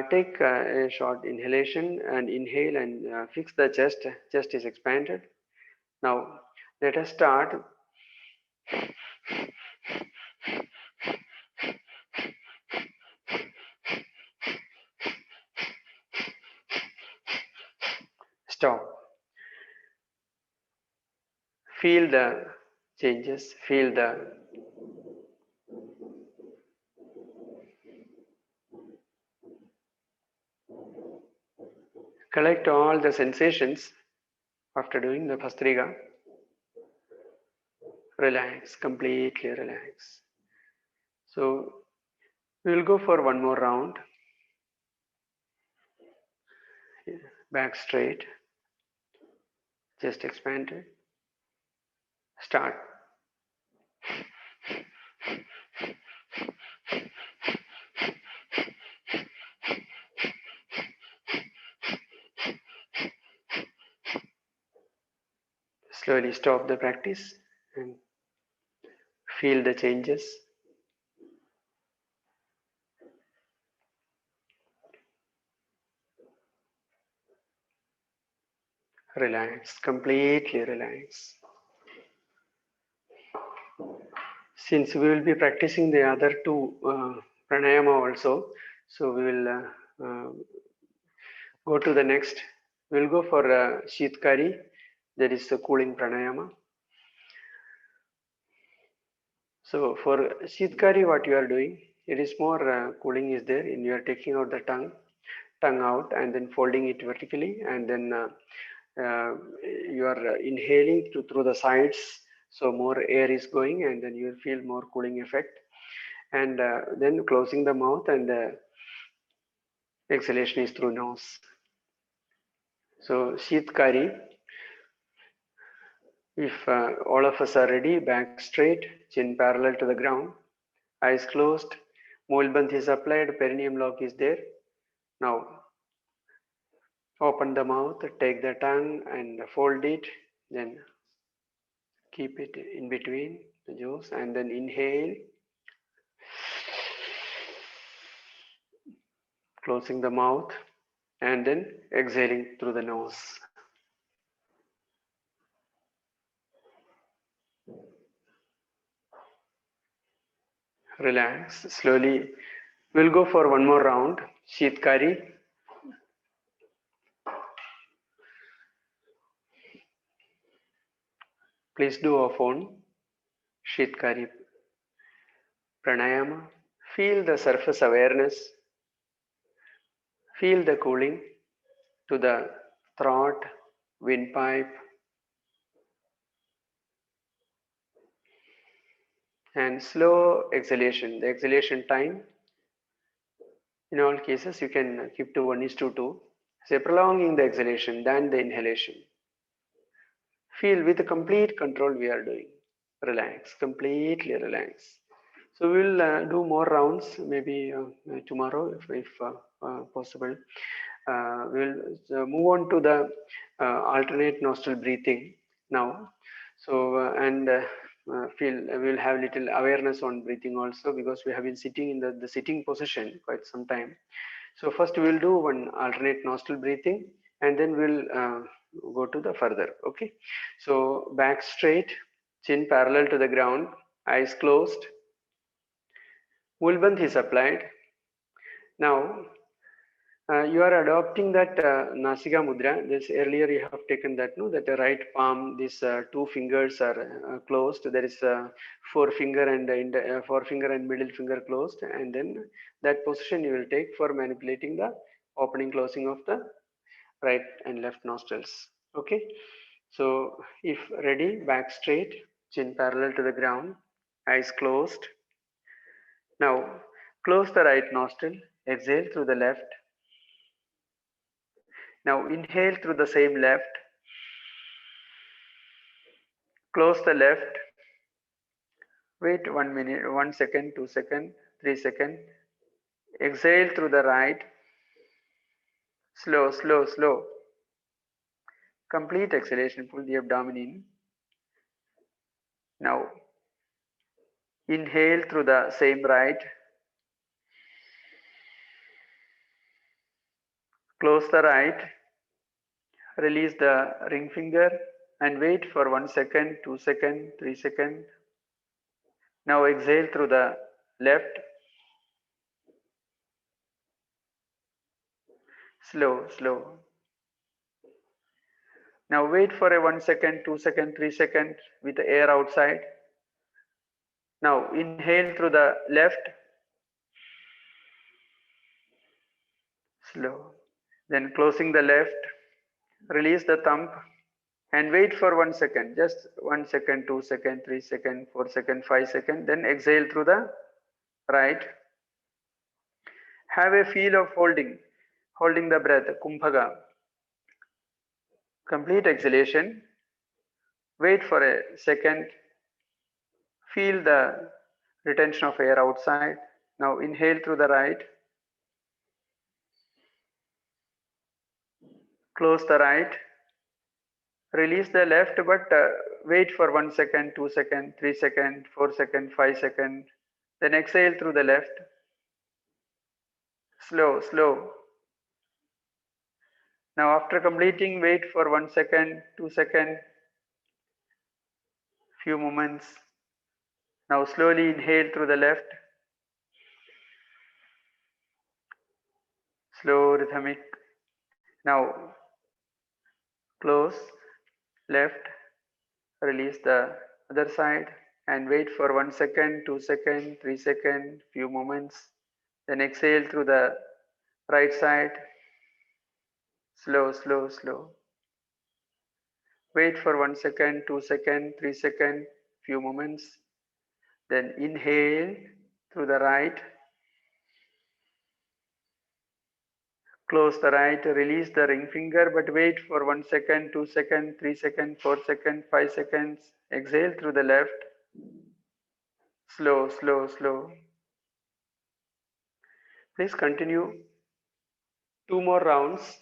Take a short inhalation and inhale and fix the chest. Chest is expanded. Now let us start. Stop. Feel the changes. Feel the collect all the sensations after doing the Bhastrika. Relax, completely relax. So we will go for one more round. Back straight, chest expanded. Start. Slowly stop the practice and feel the changes. Relax, completely relax. Since we will be practicing the other two pranayama also, so we will go to the next. We will go for Shitkari, that is the cooling pranayama. So for Shitkari, what you are doing, it is more cooling is there, and you are taking out the tongue out and then folding it vertically, and then you are inhaling through the sides, so more air is going, and then you will feel more cooling effect, and then closing the mouth, and exhalation is through nose. So Shitkari, if all of us are ready, back straight, chin parallel to the ground, eyes closed, Mulbandh is applied, perineum lock is there. Now open the mouth, take the tongue and fold it, then keep it in between the jaws, and then inhale, closing the mouth, and then exhaling through the nose. Relax slowly. We'll go for one more round. Shitkari. Please do off on Shitkari pranayama. Feel the surface awareness. Feel the cooling to the throat, windpipe, and slow exhalation. The exhalation time, in all cases, you can keep to 1:2. Say prolonging the exhalation than the inhalation. Feel with complete control we are doing. Relax, completely relax. So we will do more rounds maybe tomorrow if possible. We'll move on to the alternate nostril breathing now. So feel we'll have little awareness on breathing also, because we have been sitting in the sitting position quite some time. So first we will do one alternate nostril breathing, and then we'll go to the further. Okay. So back straight, chin parallel to the ground, eyes closed. Mulbandh is applied. Now you are adopting that Nasika Mudra. This earlier you have taken that, no, that the right palm, these two fingers are closed. There is a forefinger and middle finger closed, and then that position you will take for manipulating the opening closing of the right and left nostrils. Okay. So if ready, back straight, chin parallel to the ground, eyes closed. Now close the right nostril, exhale through the left. Now inhale through the same left, close the left, wait 1 minute, 1 second, 2 second, 3 second, exhale through the right, slow, slow, slow. Complete exhalation, pull the abdomen in. Now inhale through the same right, close the right, release the ring finger and wait for 1 second, 2 second, 3 second. Now exhale through the left, slow, slow. Now wait for a 1 second, 2 second, 3 second with the air outside. Now inhale through the left, slow. Then closing the left, release the thumb and wait for 1 second, just 1 second, 2 second, 3 second, 4 second, 5 second. Then exhale through the right. Have a feel of holding the breath, kumbhaga. Complete exhalation. Wait for a second. Feel the retention of air outside. Now inhale through the right. Close the right. Release the left, but wait for 1 second, 2 second, 3 second, 4 second, 5 second. Then exhale through the left. Slow, slow. Now after completing, wait for 1 second, 2 second, few moments. Now slowly inhale through the left. Slow, rhythmic. Now close, left, release the other side and wait for 1 second, 2 second, 3 second, few moments. Then exhale through the right side. Slow, slow, slow. Wait for 1 second, 2 second, 3 second, few moments. Then inhale through the right. Close the right, release the ring finger, but wait for 1 second, 2 second, 3 second, 4 second, 5 seconds. Exhale through the left. Slow, slow, slow. Please continue 2 more rounds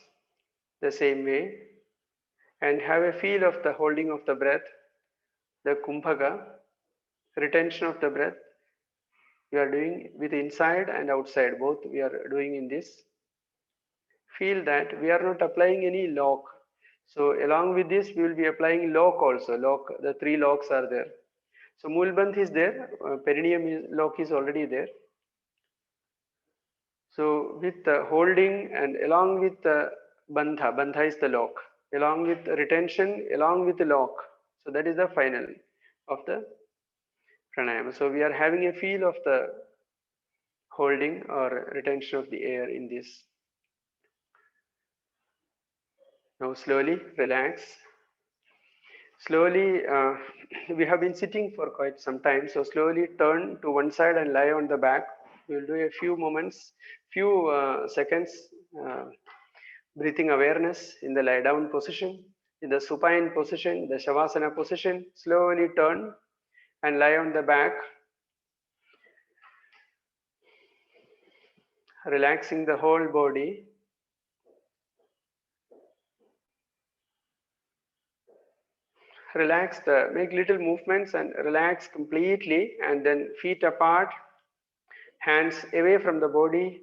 the same way and have a feel of the holding of the breath, the kumbhaga, retention of the breath. We are doing with inside and outside, both we are doing in this. Feel that we are not applying any lock. So along with this, we will be applying lock also. Lock, the 3 locks are there. So Mulbandh is there, perineum lock is already there. So with holding and along with bandha is the lock, along with retention, along with the lock. So that is the final of the pranayama. So we are having a feel of the holding or retention of the air in this. Now slowly relax. Slowly, we have been sitting for quite some time. So slowly turn to one side and lie on the back. We will do a few moments, few seconds, breathing awareness in the lie down position, in the supine position, the shavasana position. Slowly turn and lie on the back, relaxing the whole body. Relax make little movements and relax completely, and then feet apart, hands away from the body,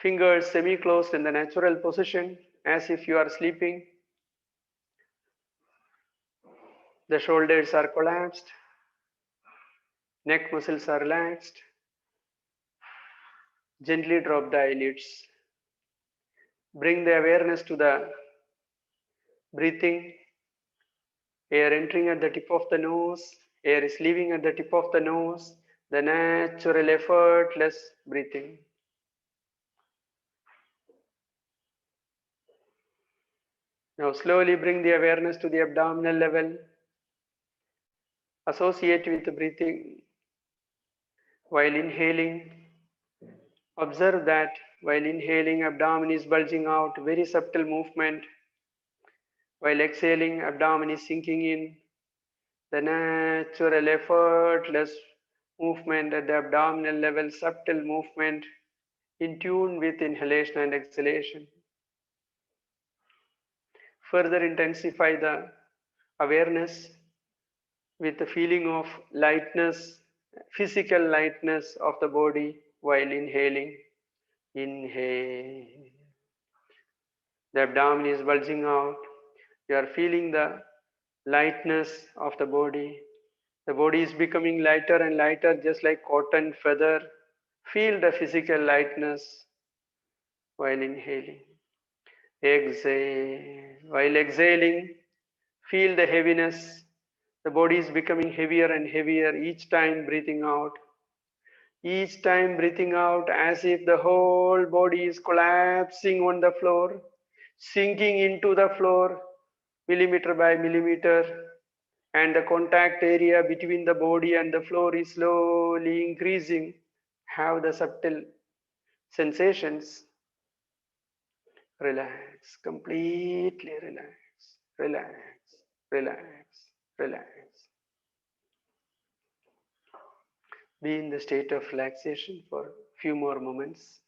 fingers semi-closed in the natural position as if you are sleeping. The shoulders are collapsed, neck muscles are relaxed. Gently drop the eyelids. Bring the awareness to the breathing. Air entering at the tip of the nose, air is leaving at the tip of the nose, the natural effortless breathing. Now slowly bring the awareness to the abdominal level. Associate with the breathing. While inhaling, observe that while inhaling, abdomen is bulging out, very subtle movement. While exhaling, abdomen is sinking in. The natural, effortless movement at the abdominal level, subtle movement, in tune with inhalation and exhalation. Further intensify the awareness with the feeling of lightness, physical lightness of the body while inhaling. Inhale. The abdomen is bulging out. You are feeling the lightness of the body. The body is becoming lighter and lighter, just like cotton feather. Feel the physical lightness while inhaling. Exhale. While exhaling, feel the heaviness. The body is becoming heavier and heavier each time breathing out. Each time breathing out as if the whole body is collapsing on the floor, sinking into the floor millimeter by millimeter, and the contact area between the body and the floor is slowly increasing. Have the subtle sensations. Relax, completely relax, relax, relax, relax. Be in the state of relaxation for a few more moments.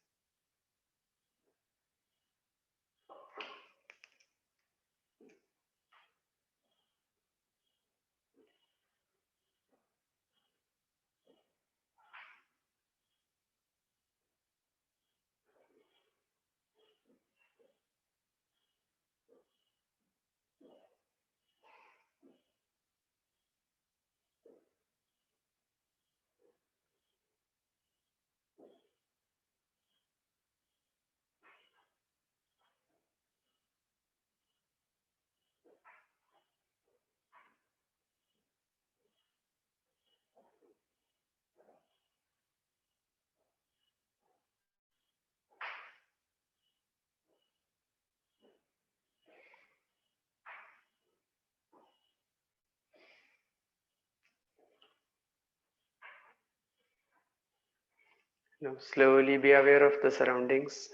Now slowly be aware of the surroundings,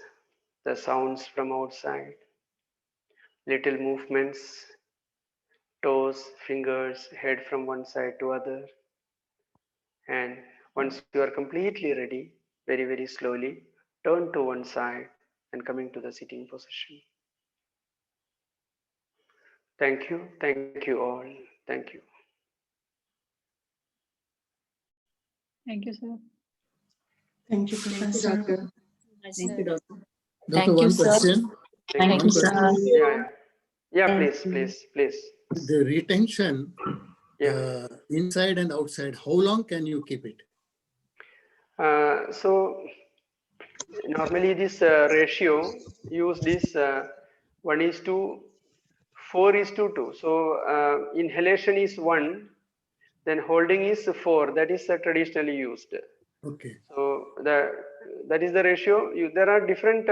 the sounds from outside, little movements, toes, fingers, head from one side to other. And once you are completely ready, very, very slowly, turn to one side and coming to the sitting position. Thank you all. Thank you. Thank you, sir. Thank you, Thank you, Professor. doctor. Thank you, doctor. Doctor, Thank you, one sir. question. Thank you, sir. Yeah, please. The retention Yeah. inside and outside, how long can you keep it? So normally this ratio use this 1:4:2. So inhalation is 1, then holding is 4. That is traditionally used. Okay. So that is the ratio. There are different.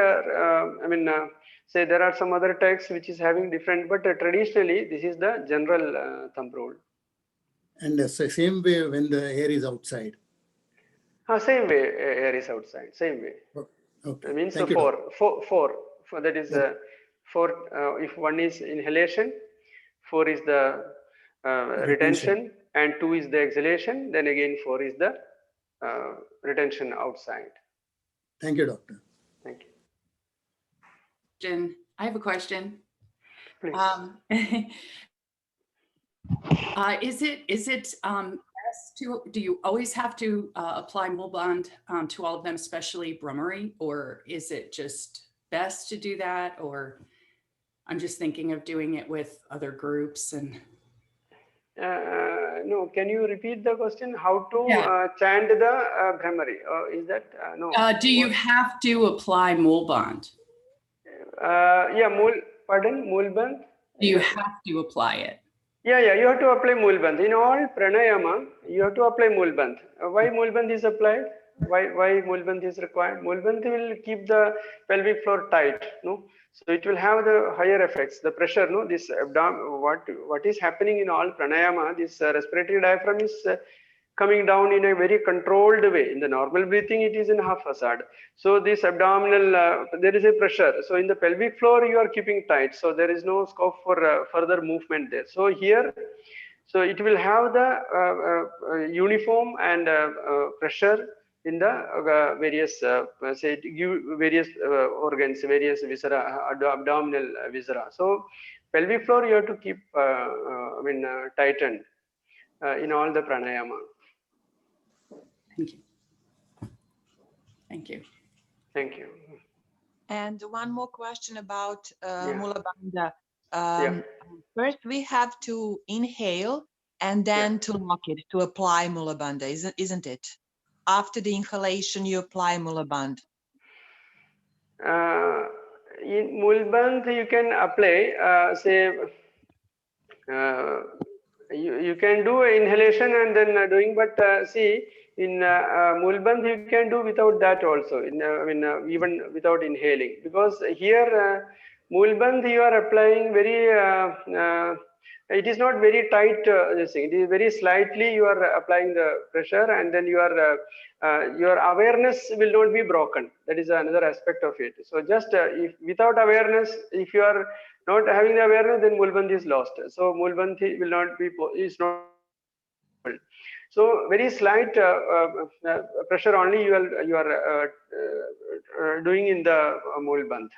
Say there are some other texts which is having different, but traditionally this is the general thumb rule. And the same way when the air is outside. Same way air is outside. Same way. Okay. It means Thank you, four. That is okay. 4. If 1 is inhalation, 4 is the retention, and 2 is the exhalation. Then again 4 is the retention outside. Thank you, doctor. Thank you. I have a question. Please. Is it best to, do you always have to apply Mulband to all of them, especially Brahmari, or is it just best to do that? Or I'm just thinking of doing it with other groups and. No, can you repeat the question? How to chant the Brahmari? Is that no? Do you have to apply Mulband? Yeah, Mulband. Do you have to apply it? Yeah, you have to apply Mulband. In all Pranayama, you have to apply Mulband. Why Mulband is applied? Why Mulbandh is required? Mulbandh will keep the pelvic floor tight, no? So it will have the higher effects, the pressure, no? This abdomen, what is happening in all pranayama, this respiratory diaphragm is coming down in a very controlled way. In the normal breathing, it is in half facade. So this abdominal, there is a pressure. So in the pelvic floor, you are keeping tight. So there is no scope for further movement there. So here, so it will have the uniform and pressure in the various, say, various organs, various viscera, abdominal viscera. So pelvic floor, you have to keep, tightened in all the pranayama. Thank you. Thank you. Thank you. And one more question about Yeah. Mula Bandha. Yeah. First, we have to inhale and then to lock it, to apply Mula Bandha, isn't it? After the inhalation, you apply Mula Bandha. In Mulbandh, you can apply, say, you can do inhalation and then doing, but see, in Mulbandh, you can do without that also, even without inhaling, because here, Mulbandh, you are applying very, it is not very tight, this thing. It is very slightly you are applying the pressure, and then your awareness will not be broken. That is another aspect of it. So just if without awareness, if you are not having the awareness, then Mulbandh is lost. So Mulbandh will not be, is not possible. So very slight pressure only you are doing in the Mulbandh.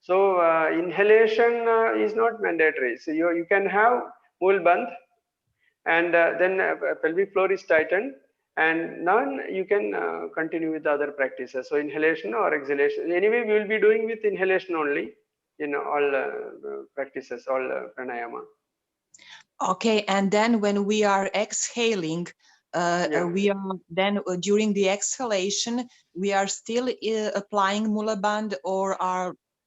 So inhalation is not mandatory. So you can have Mulbandh, and then pelvic floor is tightened, and now you can continue with the other practices. So inhalation or exhalation. Anyway, we will be doing with inhalation only in all practices, all pranayama. Okay, and then when we are exhaling, we are then during the exhalation, we are still applying Mula Bandha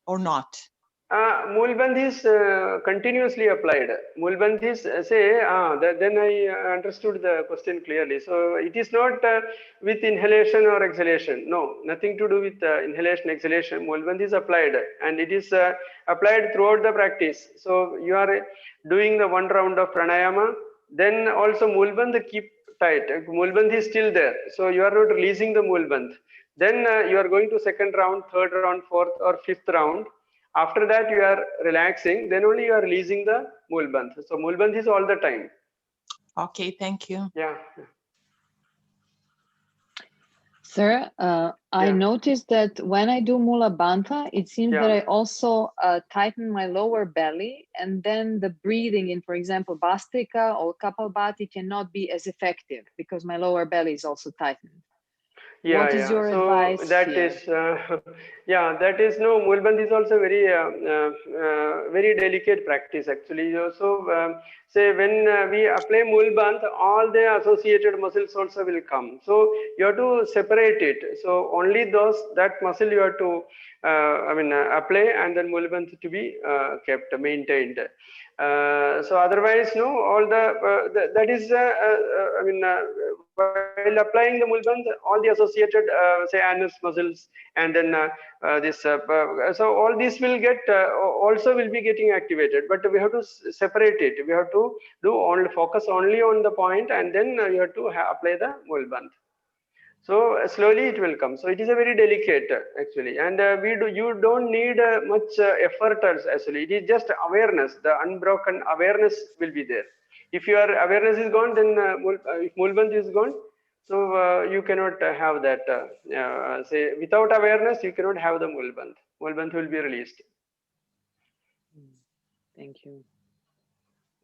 or not? Mulbandh is continuously applied. Mulbandh is then I understood the question clearly. So it is not with inhalation or exhalation. No, nothing to do with inhalation, exhalation. Mulbandh is applied, and it is applied throughout the practice. So you are doing the one round of pranayama, then also Mulbandh keep tight. Mulbandh is still there. So you are not releasing the Mulbandh. Then you are going to second round, third round, fourth or fifth round. After that, you are relaxing, then only you are releasing the Mulbandh. So Mulbandh is all the time. Okay, thank you. Yeah. Sir, I noticed that when I do Mula Bandha, it seems that I also tighten my lower belly, and then the breathing in, for example, Bhastrika or Kapalbhati cannot be as effective because my lower belly is also tightened. What is your advice? That is, that is no. Mulbandh is also very, very delicate practice actually. So, say when we apply Mulbandh, all the associated muscles also will come. So you have to separate it. So only that muscle you have to, apply, and then Mulbandh to be kept, maintained. So otherwise, no, all that is, while applying the Mulbandh, all the associated, say, anus muscles, and then so all this will get, also will be getting activated, but we have to separate it. We have to focus only on the point, and then you have to apply the Mulbandh. So slowly it will come. So it is a very delicate actually, and you don't need much effort actually. It is just awareness. The unbroken awareness will be there. If your awareness is gone, then if Mulbandh is gone, so you cannot have that. Say without awareness, you cannot have the Mulbandh. Mulbandh will be released. Thank you.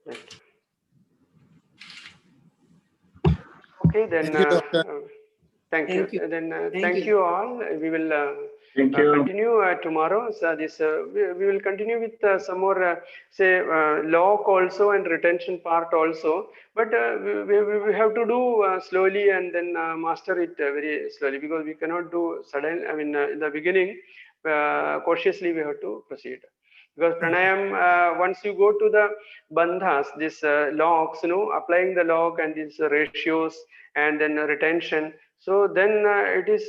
Right. Okay, then. Thank you, Doctor. Thank you. Thank you. Then Thank thank you. you all. We will continue tomorrow. So this we will continue with some more say lock also and retention part also. But we have to do slowly and then master it very slowly, because we cannot do sudden. In the beginning, cautiously we have to proceed. Because pranayam, once you go to the bandhas, this locks, applying the lock and these ratios and then retention. So then it is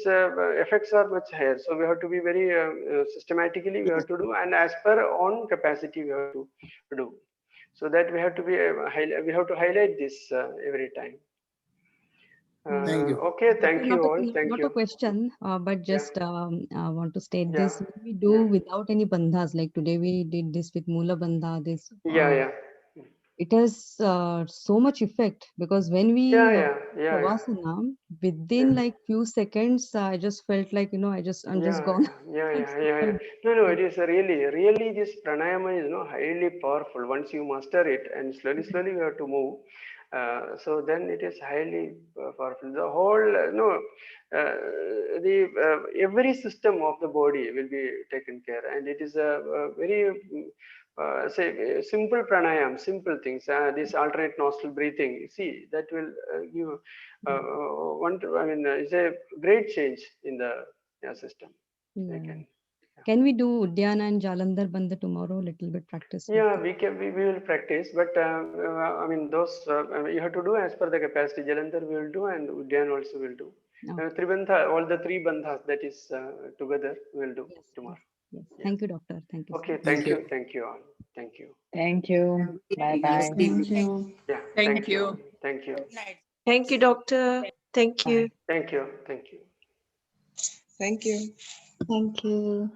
effects are much higher. So we have to be very systematically we have to do, and as per own capacity we have to do. So that we have to be we have to highlight this every time. Thank you. Okay, thank you Not all. Thank not a you. question, but Yeah, just want to state yeah, this. We do yeah, without any bandhas. Like today we did this with Mula Bandha. This yeah, yeah, it has so much effect because when yeah, we yeah, yeah, yeah. Shavasana, within Yeah. like few seconds, I just felt like I'm just Yeah, gone. yeah. No, it is really this pranayama is highly powerful. Once you master it, and slowly you have to move. So then it is highly powerful. The whole the every system of the body will be taken care, and it is a very say simple pranayam, simple things. This alternate nostril breathing. See that will give it's a great change in the system. Yeah. Can. Can we do Udyana and Jalandhar Bandha tomorrow? Little bit practice. Yeah, we will practice, but I mean those you have to do as per the capacity. Jalandhar we will do, and Udyan also will do. Okay. Tribandha, all the three bandhas that is together we will do Yes, tomorrow. yes. Yeah. Thank you, doctor. Thank you so Okay, much. thank you all. Thank you. Thank you. Bye Yes, bye. Thank you. Yeah, Thank you. Thank you. Thank you, doctor. Thank you. Bye. Thank you. Thank you. Thank you. Thank you.